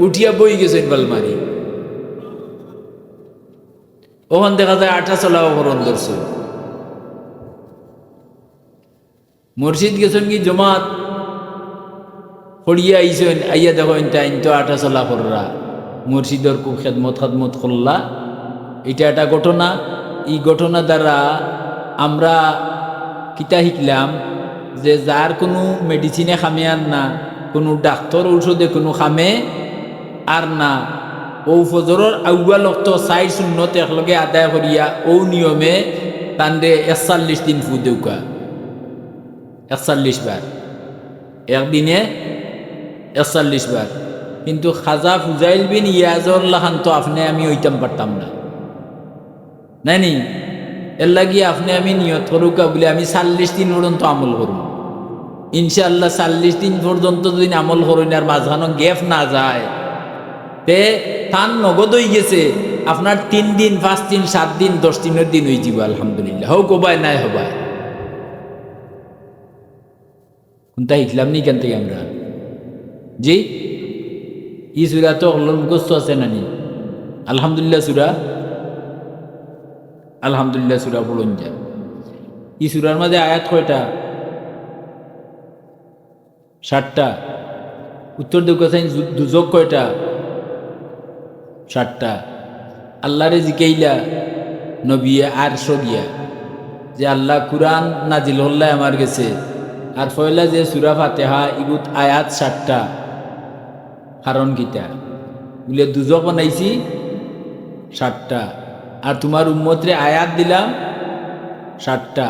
S1: উঠিয়া বই গেছেন বালমারি। ওখান দেখা যায় আঠা চলা অপরণ ধরছে। মুর্শিদ গেছেন কি জমাত পড়িয়া আইছেন, আইয়া দেখেন তাইন তো আঠা চলা কররা। মুর্শিদর খুব খেদমত করলা, এটা একটা ঘটনা। এই ঘটনা দ্বারা আমরা কিতা শিখলাম যে যার কোনো মেডিসিনে খামে আর না, কোনো ডাক্তার ঔষধে কোনো খামে আর না, ও ফজরের আউয়াল ওয়াক্ত 4 সুন্নত একলগে আদায় করিয়া ও নিয়মে তান্ডে 41 দিন ফু দেউকা, 41 বার, একদিনে 41 বার। কিন্তু খাজা ফুজাইল বিন ইয়াজর লাহান তো আপনি আমি ওইটাম পারতাম না, নাইনি? এর লাগিয়ে আপনি আমি নিয়ত করুকা বলে আমি 40 দিন পর্যন্ত আমল করব ইনশাআল্লাহ। 40 দিন পর্যন্ত যদি আমল করুন আর মাঝখানো গ্যাপ না যায়, তে তান নগদ হয়ে গেছে আপনার 3 দিন 5 দিন 7 দিন 10 দিনের দিন হয়ে যাব আলহামদুলিল্লাহ। হোক হবায় নাই হবায়। কোনটা শিখলাম নি কেন থেকে আমরা? জি, ই সুরা তো অল্লর মুখস্থ আছে নানি? আলহামদুলিল্লাহ সুরা, আলহামদুলিল্লাহ সুরা বলুন যা। ই সুরার মাঝে আয়াত কয়টা? 60টা। উত্তর দিকে দুজক কয়টা? 60টা। আল্লাহরে জিকাইলা নবিয়ে আর গিয়া যে আল্লাহ কুরআন নাজিল হল্লায় আমার গেছে, আর ফয়লা যে সূরা ফাতিহা ইগুত আয়াত 60টা, কারণ কিতা বলে দুজক বানাইছি 60টা, আর তোমার উম্মতরে আয়াত দিলাম 60টা।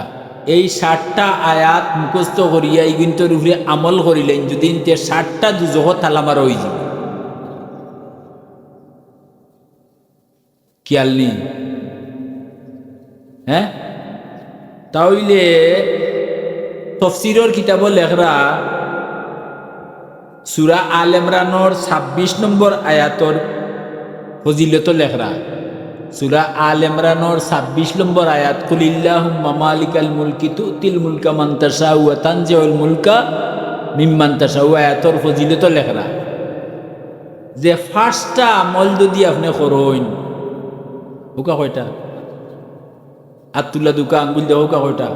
S1: এই 60টা আয়াত মুখস্থ করিয়া ইগুন্তর উপরে আমল করিলেন যদি 60টা দুজক তালামার হয়ে যাব। খেয়াল নেই? হ্যাঁ, তাহলে তফসিরের কিতাব লেখরা সূরা আল ইমরানের 26 নম্বর আয়াতর ফজিলত লেখরা। সূরা আল ইমরানের 26 নম্বর আয়াত, কুলিল্লাহুম্মা মালিকাল মুলকি তুতিল মুলকা মান তাশাউ ওয়া তানজিউল মুলকা মিম্মান তাশাউ, আয়াতর ফজিলত লেখরা যে ফার্স্টটা আমল যদি আপনি করুন, হুকা কয়টা? আতুল্লা দুকা আঙ্গুল দেওয়া হুকা কয়টা?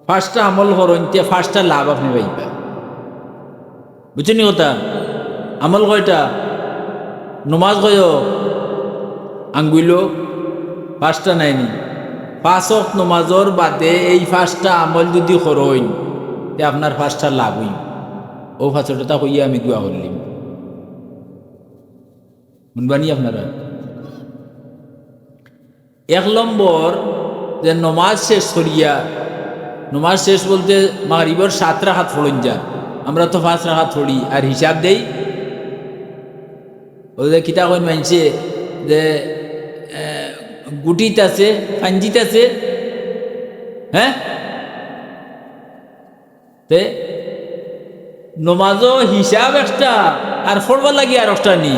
S1: ফার্স্টটা আমল করুন, তে ফার্স্টটা লাভ আপনি পাইবা। বুঝছেন কথা? আমল কয়টা? নমাজ কয় আঙ্গুল পাঁচটা নাইনি। 5 ওয়াক্ত নমাজর বাদে এই 5টা আমল যদি করুন, তে আপনার 5টা লাভ হইব। ও 5টা হইয়া আমি দোয়া করলিম, শুনবানি আপনারা? 1 নম্বর যে নমাজ শেষ করিয়া, নমাজ শেষ বলতে মাগরিবের 7 রাকাত পড়ুন যান, আমরা তো 5 রাকাত পড়ি আর হিসাব দেই। ওই যে কিতা কইন মানছে যে গুটিত আছে পাঞ্জিত আছে, হ্যাঁ, তে নমাজও হিসাব একটা আর পড়বার লাগি আর একটা নি,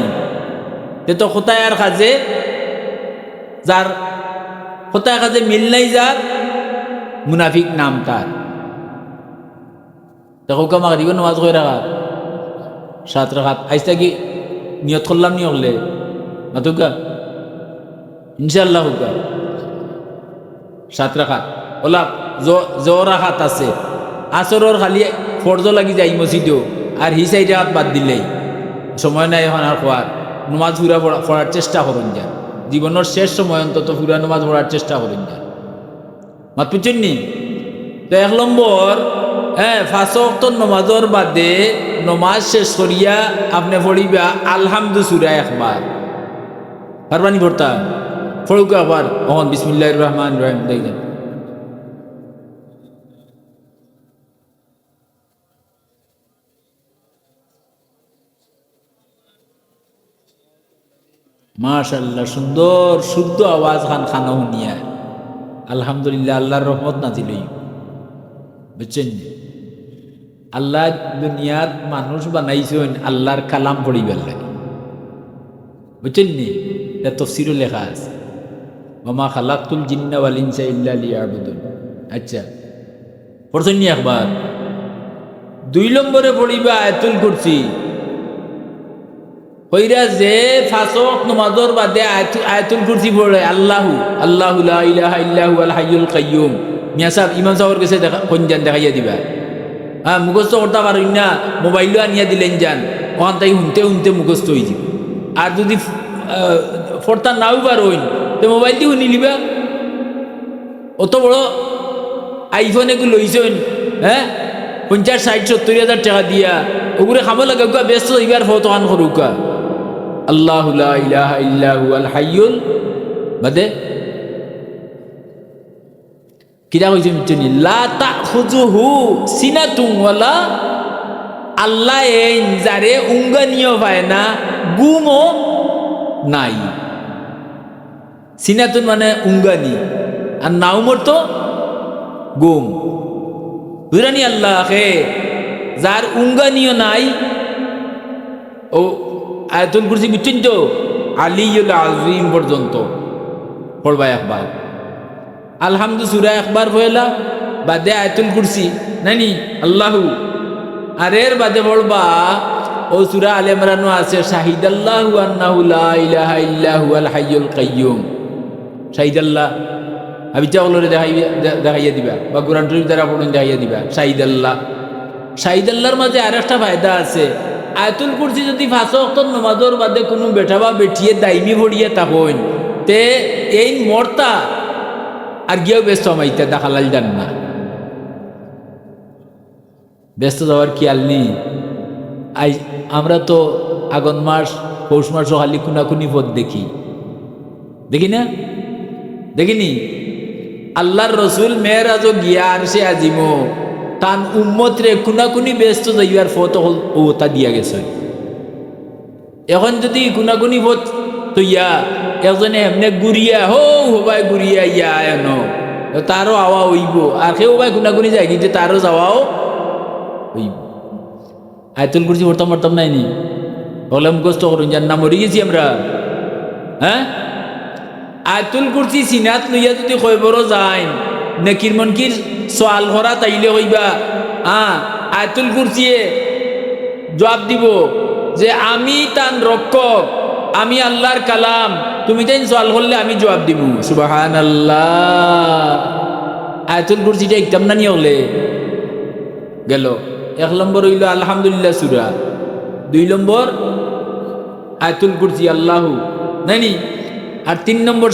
S1: তে তো কোথায় আর কাজে যার কোথায় কাজে মিল নাই, যার মুনাফিক নাম তার। দেখো কা মাগরিবের নামাজ কয় রাকাত? 7 রাকাত। আইসা কি নিয়ত করলাম নি হলে মাতুকা ইনশাআল্লাহ হুকা 7 রাকাত। ওলা জো রাকাত আছে, আসরের খালি ফরজ লাগি যাই মসজিদেও, আর হি 4 রাকাত বাদ দিলেই সময় নাই এখন আর খোয়ার। নমাজ পুরা পড়ার চেষ্টা করুন যান, জীবনের শেষ সময় অন্তত পুরা নমাজ পড়ার চেষ্টা করুন যান। মাত বুঝছেন নি? তো 1 নম্বর, হ্যাঁ, 5 ওয়াক্ত নমাজর বাদে নমাজ শেষ করিয়া আপনি পড়িবা আলহামদু সূরা একবার। পারবানি পড়তা? পড়ুক একবার। ওহন বিসমিল্লাহির রহমানির রহিম দেখেন। মাশাআল্লাহ, সুন্দর শুদ্ধ আওয়াজ খান খানা শুনিয়া আলহামদুলিল্লাহ, আল্লাহর রহমত নাজিল হইব। বুঝছেন? আল্লাহ দুনিয়ার মানুষ বানাইছেন আল্লাহর কালাম পড়িবার লাগে। বুঝছেন নি? এটা তাফসীরে লেখা আছে, ওমা খালাকতুল জিন্না ওয়াল ইনসা ইল্লা লিয়াবুদুন। আচ্ছা, পড়ছেন নি একবার? 2 নম্বরে পড়িবা আয়াতুল কুরসি। কইরা যে 5 ওয়াক্ত নামাজের বাদে আয়াতুল কুরসি পড়ে, আল্লাহু আল্লাহু লা ইলাহা ইল্লা হুয়াল হাইয়ুল কাইয়্যুম। মিয়া সাহেব ইমাম সাহেবের কাছে কোনজান দেখাইয়া দিবা। হ্যাঁ, মুখস্থ করতে পারেন না, মোবাইলও আনিয়া দিলেন যান, ওখান থেকে শুনতে শুনতে মুখস্থ হয়ে যাবে। আর যদি ফর্তা নাও বার হইন তো মোবাইল দিয়ে শুনি লিবা অত বড় আইফোন এগুলো লইছেন হ্যাঁ 50-60-70 হাজার টাকা দিয়া ওগুলো খাবো লাগে ব্যস্ত এবার ফটো আন করুকা আল্লাহু লা ইলাহা ইল্লা হুয়াল হাইয়ুল বাদে কিরা কইছে মিচনি লা তাখুযুহু সিনাতুন ওয়ালা আল্লাহ এই যারে উঙ্গানিও পায় না গুমও নাই সিনাতুন মানে উঙ্গানি আর নাউমর তো গুম বুঝরানি আল্লাহ হে যার উঙ্গানিও নাই ও আয়াতুল কুরসি বুঝছেন তো আলিউল আযীম পর্যন্ত পড়বা একবার আলহামদু সূরা একবার পড়লা বাদে আয়াতুল কুরসি নানি আল্লাহু আর এর বাদে পড়বা ও সূরা আলে ইমরানও আছে শাহিদাল্লাহু আন্নাহু লা ইলাহা ইল্লা হুয়াল হাইয়ুল কাইয়্যুম শাহিদাল্লাহ আবিচা বলরে দেখাইয়া দিবা বা কোরআন শরীফ দ্বারা পড়ুন দেখাইয়া দিবা শাহিদাল্লাহর মাঝে আর একটা ফায়দা আছে আয়াতুল কুরসি যদি 5 ওয়াক্ত নামাজের বাদে কোনো বেটা বা বেটিয়ে দাইমি পড়িয়ে থাকেন তে এই মর্তা আর গিয়েও ব্যস্ত আমাইতে দেখালাল যান না ব্যস্ত যাওয়ার খেয়াল নেই আমরা তো আগন মাস পৌষ মাস খালি খুনাখুনি পথ দেখি না দেখিনি আল্লাহর রসুল মেয়েরাজও গিয়া আর সে আজিমো তান উম্মত রে খুনাখুনি ব্যস্ত যাইবার ফত ওটা দিয়া গেছে এখন যদি খুনাখুনি ফত তৈয়া একজনে এমনি গুড়িয়া হবাই গুড়িয়া ইয়া এন তারও আওয়া হইব আর সেও ভাই খুনাখুনি যায় কিন্তু তারও যাওয়াও হইব আয়াতুল কুরসি পড়তাম নাইনি বলে মুখস্থ করুন যার নাম মরে গেছি আমরা হ্যাঁ আয়াতুল কুরসি সিনাত লইয়া যদি কয়বরও যায় নেকির মনকির সোয়াল ভরা তাইলে হইবা আয়াতুল কুরসিয়ে জবাব দিব যে আমি তান রক্ষক আমি আল্লাহর কালাম তুমি তাই সোয়াল করলে আমি জবাব দিব সুবহানাল্লাহ আয়াতুল কুরসিটা একদম না নিয়ে হলে গেল 1 নম্বর হইল আলহামদুলিল্লাহ সূরা 2 নম্বর আয়াতুল কুরসি আল্লাহু নানি আর 3 নম্বর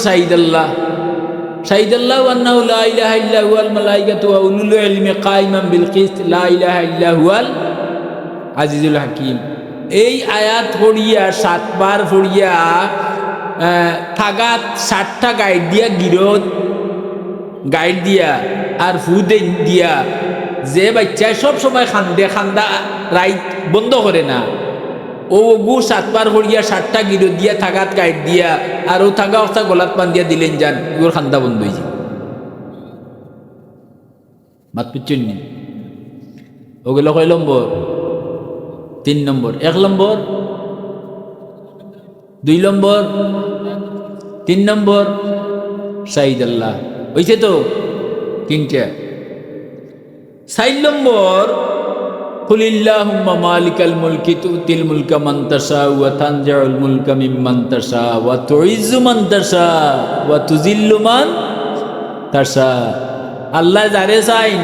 S1: শাহিদাল্লাহু আন্নাহু লা ইলাহা ইল্লা হুয়াল মালাইকাতু ওয়া উলুল ইলমি কাইমান বিল কিসত লা ইলাহা ইল্লা হুয়াল আজিজুল হাকিম এই আয়াত পড়িয়া 7 বার পড়িয়া থাগাত 60টা গাইড দিয়া গিরত গাইড দিয়া আর ফুদে দিয়া যে বাচ্চা সব সময় খান্দা রাইট বন্ধ করে না ও গু 7 বার পড়িয়া 60টা গিরত দিয়া থাগাত গাইড দিয়া আর ও থাকা অবস্থা গলাত পান দিয়া দিলেন যান ওর খান্দা বন্ধ হয়েছে মাত পিছন নি ওগুলো কয় নম্বর 3 নম্বর 1 নম্বর 2 নম্বর 3 নম্বর শাহিদাল্লাহ হয়েছে তো 3টে 4 নম্বর কুলিল্লাহুম্মা মালিকাল মুলকি তুতিল মুলকা মান তাশা ওয়া তানজিউল মুলকা মিম্মান তাশা ওয়া তুইজ্জু মান তাশা ওয়া তুযিল্লু মান তাশা আল্লাহ যারে চাইন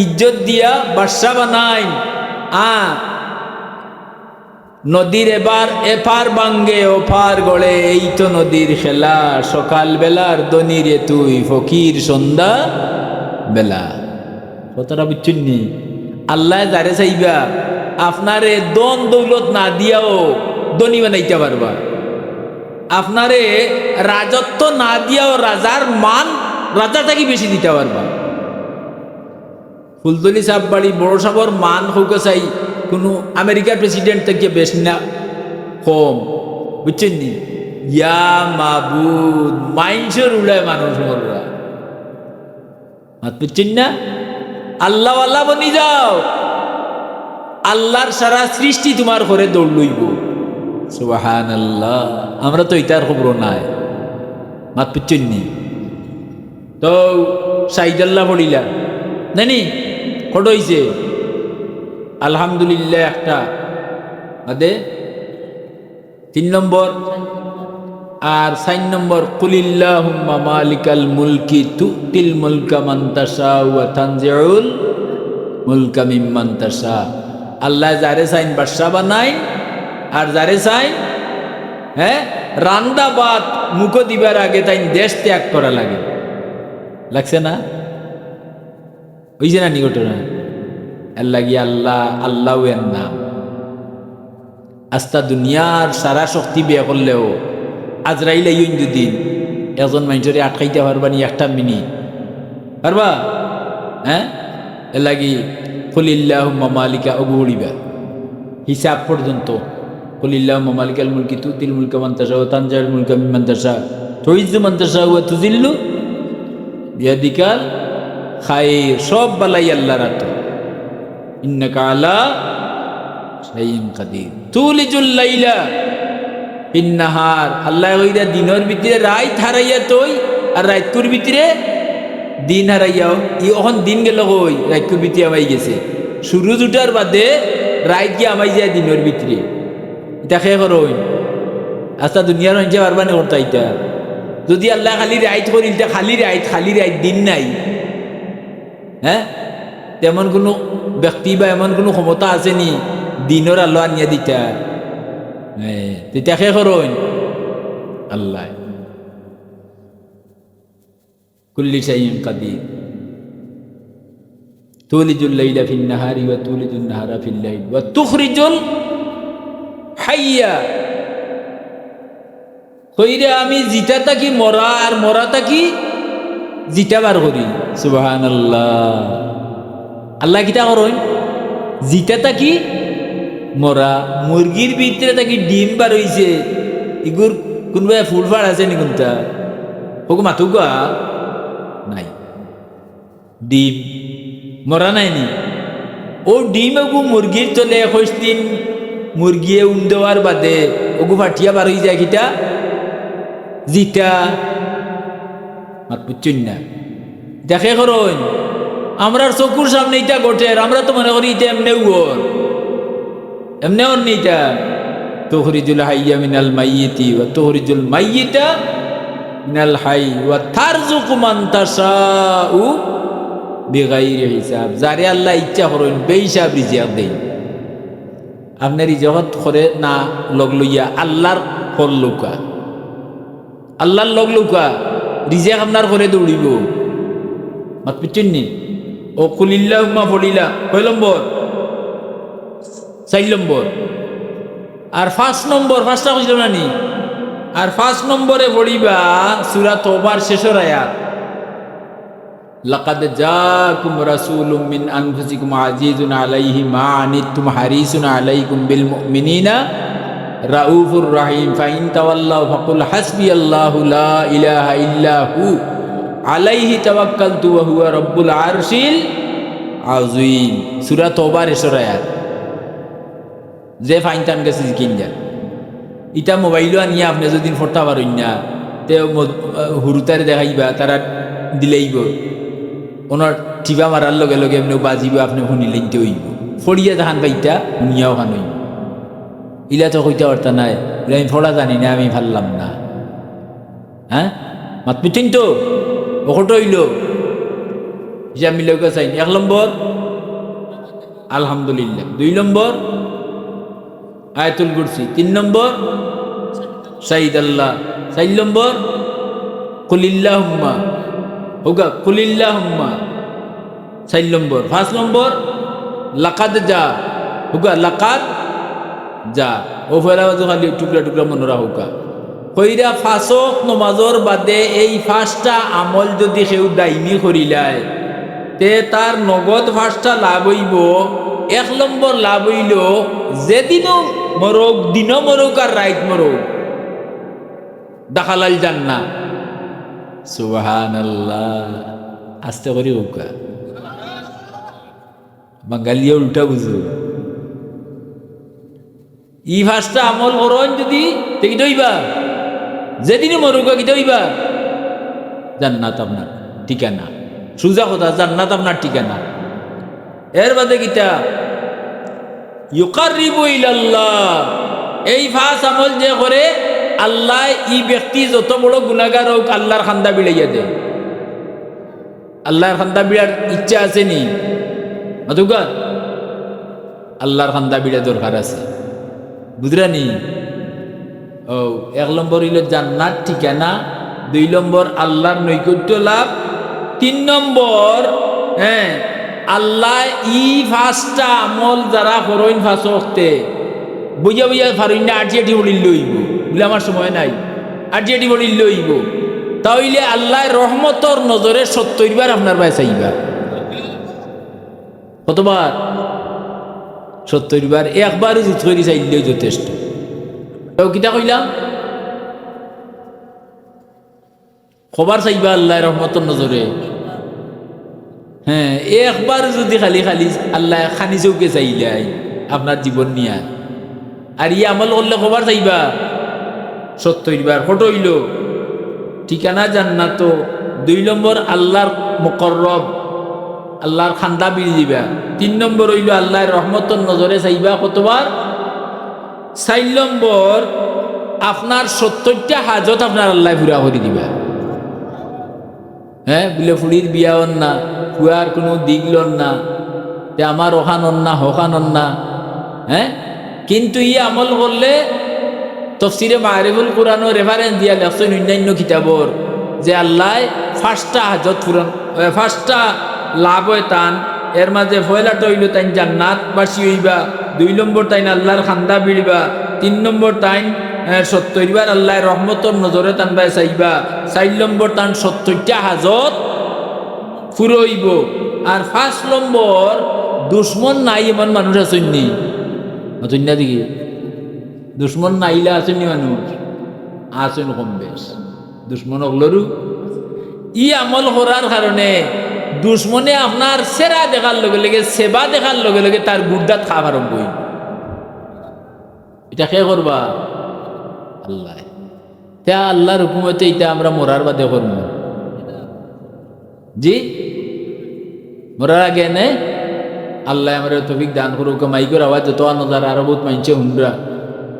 S1: ইজ্জত দিয়া বাদশা বানাইন নদীর এপার বাঙ্গে ওপার গড়ে এই তো নদীর খেলা সকাল বেলার দনিরে তুই ফকির সন্ধ্যা বেলা কতটা বুঝছেন নি আল্লাহ যারে চাইবা আপনারে দন দৌলত না দিয়াও ধনী বানাইতে পারবা আপনারে রাজত্ব না দিয়াও রাজার মান রাজা থাকি বেশি দিতে পারবা ফুলতলি সাহেব বাড়ি বড় সাবর মান হোক চাই কোনো আমেরিকার প্রেসিডেন্ট থেকে বেশি না কম বুঝছেন নি ইয়া মাবুদ মাইন্সের উড়ায় মানুষ মররা বুঝছেন না আল্লাহ আল্লাহ বনি যাও আল্লাহর সারা সৃষ্টি তোমার ঘরে দৌড় লইব সুবহানাল্লাহ আমরা তো এটার খবর নাই মাত বুঝছেন নি তো শাহিদাল্লাহ পড়িলা নানি কত হইছে আলহামদুলিল্লাহ একটা বাদে 3 নম্বর আর 4 নম্বর কুলিল্লাহুম্মা মালিকাল মুলকি তুতিল মুলকা মান তাশা ওয়া তানজিউল মুলকা মিম্মান তাশা আল্লাহ যারে চাইন বাদশা বানাই আর যারে চাইন হ্যাঁ, রান্দা ভাত মুখো দিবার আগে তাই দেশ ত্যাগ করা লাগে, লাগছে না? হইছে না নিকটনা? এর লাগি আল্লাহ আল্লাহ এর নাম। আস্তা দুনিয়ার সারা শক্তি বিয়ে করলেও আজরাইল আইন দুদিন একজন মানুষের আটকাইতে পারবা নি একটা মিনিট? পারবা? হ্যাঁ, এর লাগি কুলিল্লাহুম্মা মালিকা অগুড়িবা হিসাব পর্যন্ত। কুলিল্লাহুম্মা মালিকাল মুলকি তুতিল মুলকা মান তাশা ওয়া তানজিউল মুলকা মিম্মান তাশা তুইজ্জু মান তাশা ওয়া তুযিল্লু বিয়াদিকাল খায়র। সব বালাই আল্লাহর হাতে। ইন্নাকা আলা শাইইন কাদির। তুলিজুল লাইলা ফিন নাহার, আল্লাহ কইরা দিনের ভিতরে রাত হারাইয়া তুই, আর রাতকুর ভিতরে দিন হারাইয়াও। ই এখন দিন গেল কই, রাতকুর ভিতরে আমাই গেছে। সূর্য উঠার বাদে রাত গিয়ে আমাই যায় দিনের ভিতরে। এটা খেয়ে করইন আস্তা দুনিয়ার মানুষে পারবা না করতা এটা। যদি আল্লাহ খালি রাত করিল, খালি রাত দিন নাই, হ্যাঁ, তেমন কোনো ব্যক্তি বা এমন কোনো ক্ষমতা আছে নি দিনের আল্লাহ আনিয়া দিতা? তেতিয়াকে করইন আল্লাহ। কুল্লি শাইইন কাদির। তুলিজুল লাইলা ফিন নাহারি ওয়া তুলিজুন নাহারা ফিল লাইল ওয়া তুখরিজুল হাইয়া। কইরে আমি জিতা থাকি মরা, আর মরা থাকি জিতা বার করি। সুবহানাল্লাহ। আল্লাহ কিতা করইন? জিতা থাকি মরা। মুরগির ভিতরে থাকি ডিম বার হইছে, ইগুর কোনবা ফুল ফাড় আছে নি? কোনটা হোক মাথুকা নাই, ডিম মরা নাই নি। ও ডিম ওগু মুরগির চলে 21 দিন মুরগিয়ে দেওয়ার বাদে ওগু ফাটিয়া বার হয়ে যায় কিটা জিটা। মাত বুঝছেন না? দেখে করইন আমরার চকুর সামনে এটা ঘটে, আমরা তো মনে করি এটা এমনি ওর এমনি ওর নেই। এটা তুখরিজুল হাইয়া মিনাল মাইয়িতি ওয়া তুখরিজুল মাইয়িতা মিনাল হাই ওয়া তারযুকু মান তাশাউ বিগাইরি হিসাব। যারে আল্লাহ ইচ্ছা করেন বেহিসাব রিজিক দেই। আপনার রিজিকত করে না লগ লইয়া আল্লাহর ফল লুকা, আল্লাহর লগ লুকা রিজিক আপনার করে দৌড়িব। মাত বুঝছেন নি? ও কুলিল্লাহুম্মা পড়িলা কয় নম্বর? 4 নম্বর। আর 5 নম্বর, 5টা কইলাম না নি? আর 5 নম্বরে পড়িবা সূরা তওবার শেষের আয়াত, লাকাদ জাআকুম রাসূলুম মিন আনফুসিকুম আজিজুন আলাইহি মা আনিতুম হারিসুন আলাইকুম বিল মুমিনিনা রাউফুর রহিম ফাইন তাওয়াল্লাউ ফাকুল হাসবিয়াল্লাহু লা ইলাহা ইল্লা হু আলাইহি তাওয়াক্কালতু ওয়া হুয়া রাব্বুল আরশিল আযীম। সূরা তওবার শেষের আয়াত। যে ফাইন টান গেছে কিনজা ইটা মোবাইলও আনিয়া আপনি যদি ফোরতা পারেন না, তে হুরুতারে দেখাইবা, তারা দিলেইব ওনার টিপা মারার লগে লগে এমনি বাজিব, আপনি শুনিলেনতে হইব। ফড়িয়া দেখান পাইতা শুনিয়াও খান হইব। ইলা তো কইতে পারতা নাই, আমি ফোড়া জানি না, আমি ভাবলাম না। হ্যাঁ, মাত পিঠিন তো ওখটো হইল হিসাব মিলেও চাইন। 1 নম্বর আলহামদুলিল্লাহ, 2 নম্বর আয়াতুল কুরসি, 3 নম্বর শাহিদ আল্লাহ, 4 নম্বর কুলিল্লাহুম্মা হোগা কুলিল্লাহুম্মা, 4 নম্বর। 5 নম্বর লাকাদ যা হোগা লাকাদ যা। ও ফেরা খালি টুকরা টুকরা মনোরা হোকা কইরা 5 ওয়াক্ত নমাজর বাদে এই 5টা আমল যদি কেউ দাইমি করিলায়, তে তার নগদ 5টা লাভ হইব। 1 নম্বর লাভ হইল যেদিনও মরক, দিনও মরক আর রাইত মরক, দাখালাল জান্নাত। সুবহানাল্লাহ। আস্তে করে হোকা, বাঙালিয়া উল্টা বুঝো। ই 5টা আমল করন যদি কিটা হইবা, যেদিনই মরুক কিটা হইবা জান্নাত আপনার ঠিকানা। সুজা কথা, জান্নাত আপনার ঠিকানা। এর বাদে কিটা ইউকাররিবু ইলাল্লাহ, এই 5 আমল যে করে আল্লাহ ই ব্যক্তি যত বড় গুনাহগার হোক আল্লাহর খান্দা বিড়াইয়া দেয়। আল্লাহর খান্দা বিড়ার ইচ্ছা আছে নি? মাতুকা আল্লাহর খান্দা বিড়া দরকার আছে, বুঝরা নি? ও 1 নম্বর হইল জান্নাত ঠিকানা, 2 নম্বর আল্লাহর নৈকট্য লাভ, 3 নম্বর আল্লাহ ফাঁসটা আমল যারা করইন ফাঁস ওখতে বুঝা বুঝা ফারুন না আরজিএটি বলিল লইব বলে আমার সময় নাই, আরজিএটি বলিল লইব, তাইলে আল্লাহ রহমতর নজরে 70 বার আপনার ভাই চাইবা। কতবার? 70 বার। একবারও জুত করে চাইলেও যথেষ্ট। কিতা কইলাম? খবর চাইবা আল্লাহ রহমতর নজরে। হ্যাঁ, একবার যদি খালি খালি আল্লাহ খানি চৌকে চাইলাই আপনার জীবন নিয়ে, আর ই আমল করলে খবর চাইবা 70 বার। কত হইল? ঠিকানা জান্নাত, 2 নম্বর আল্লাহর মুকররব, আল্লাহর খান্দা বিল দিবা, 3 নম্বর হইল আল্লাহর রহমতর নজরে চাইবা কতবার? 4 নম্বর আপনার 70টা হাজত আপনার আল্লাহ পুরা করে দিবা। হ্যাঁ, বলে ফুড়ির বিয়া হন না, ফুয়ার কোনো দিক লন না, তে আমার ওখানন না হখানন না। হ্যাঁ, কিন্তু ই আমল করলে তফসিরে মারিফুল কোরআনও রেফারেন্স দিয়া লেখছেন অন্যান্য কিতাবর যে আল্লাহ 5টা হাজত পূরণ, 5টা লাভ হয় তান। এর মাঝে পয়লাটা হইল তাইন জান্নাত বাসি হইবা, 2 নম্বর তাইন আল্লাহর খান্দা বিড়বা, 3 নম্বর তাইন 70 বার আল্লাহর রহমতর নজরে তান বাই চাইবা, 4 নম্বর তান 70টা হাজত ফুরইব। আর 5 নম্বর দুশ্মন নাই এমন মানুষ আছেননি, না দেখি দুশ্মন নাইলে আসেনি মানুষ আসেন কম বেশ, দুশ্মন হলরু ই আমল করার কারণে দুশ্মনে আপনার সেরা দেখার লগে লগে সেবা দেখার লগে লগে তার গুর্দাত খাওয়া আরম্ভ হইল। এটা কে করবা? আল্লাহ। তা আল্লাহর হুকুমতে এটা আমরা মরার বাদে করব, জি মরার আগে নে আল্লাহ আমার তৌফিক দান করুক। মাইকের আওয়াজ যত নজার আরো বহুত মানছে হুন্ডরা।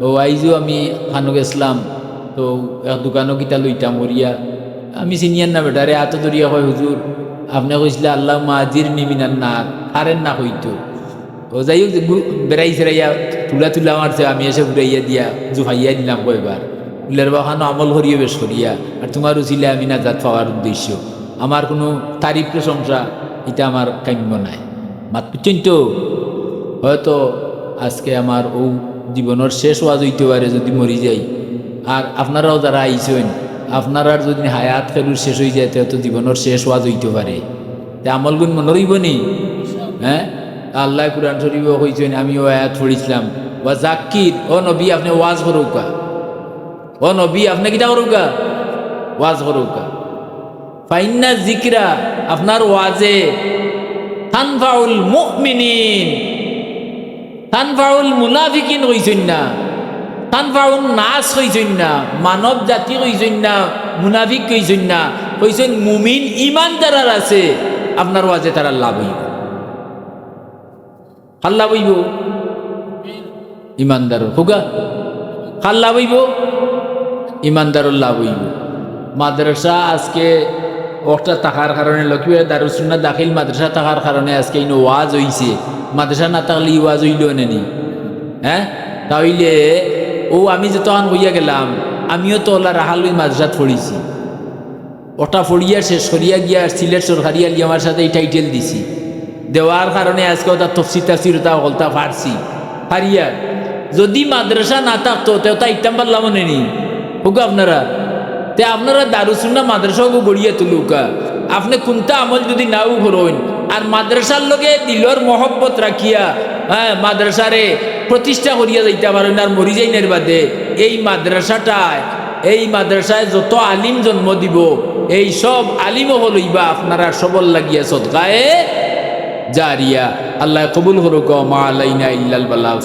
S1: ও আইজও আমি খানো গেছিলাম, তো এক দোকানও কিতা লইতাম মরিয়া, আমি চিনিয়ান না বেটারে এত দরিয়া হয় হুজুর আপনি কইসলে আল্লাহ মাজির নিমিনার না হারেন না হইতো। ও যাই হোক বেড়াই সেরাইয়া তুলা তুলা মারছে, আমি এসে ঘুরাইয়া দিয়া জুফাইয়া দিলাম কয়বার। উল্লার বাখানো আমল করিয়া বেশ করিয়া, আর তোমার উচিলে আমি না জাত পাওয়ার উদ্দেশ্য, আমার কোনো তারিফ প্রশংসা এটা আমার কাম্য নাই। মাত বুঝছেন তো? হয়তো আজকে আমার ও জীবনের শেষ ওয়াজ হইতে পারে যদি মরি যাই, আর আপনারাও যারা আইসেন আপনার আর যদি হায়াত খেলুর শেষ হয়ে যায় তো জীবনের শেষ ওয়াজ হইতে পারে। তে আমল গুণ মনে রইব নি? হ্যাঁ, আল্লাহ কুরআন শরীফ কইছেন, আমি ও আয়াত পড়িছিলাম, ওয়া জাকির, ও নবী আপনি ওয়াজ করুকা, ও নবী আপনি কিটা করুকা? ওয়াজ করুকা। ফাইন্না যিকরা, আপনার ওয়াজে তানফাউল মুমিনিন, তানফাউল মুনাফিকিন কইছেন না, তানফাউন নাস কইছেন না, মানব জাতি কইছেন না, মুনাফিক কইছেন না, কইছেন মুমিন ইমান যারা আছে আপনার ওয়াজে তারা লাভ হইব। কার লাভ হইব? ইমানদারর। হোগা কার লাভ হইব? ইমানদারর লাভ হইব। মাদ্রাসা আজকে ওটা থাকার কারণে লক্ষ্মীপুর দারুসুন্নাহ দাখিল মাদ্রাসা থাকার কারণে আজকে ইনো ওয়াজ হইছে। মাদ্রাসা না থাকলে ওয়াজ হইল নেনি? হ্যাঁ, তাইলে ও আমি যে তখন হইয়া গেলাম, আমিও তো ওলা রাহালুই মাদ্রাসাত পড়িছি, ওটা পড়িয়া শেষ করিয়া গিয়া সিলেট সরকারি আলি আমার সাথে এই টাইটেল দিছি, দেওয়ার কারণে আজকে ওটা তফসির তাফসির ওটা গলতা পারছি পারিয়া। যদি মাদ্রাসা না থাকতো তা ইতাম পারলাম নেনি? হোক আপনারা তে আপনারা দারুসুন্নাহ মাদ্রাসাও গড়িয়া তুলুকা। আপনি কোনটা আমল যদি নাও করেন আর মাদ্রাসার লগে দিলর মহব্বত রাখিয়া হ্যাঁ মাদ্রাসারে প্রতিষ্ঠা করিয়া যাইতে পারেন আর মরি যাইনের বাদে এই মাদ্রাসায় যত আলিম জন্ম দিব এই সব আলিমও হলইবা আপনারা সবল লাগিয়া সদকায়ে জারিয়া। আল্লাহ কবুল করুক। মা আলাইনা ইল্লাল বালাগ।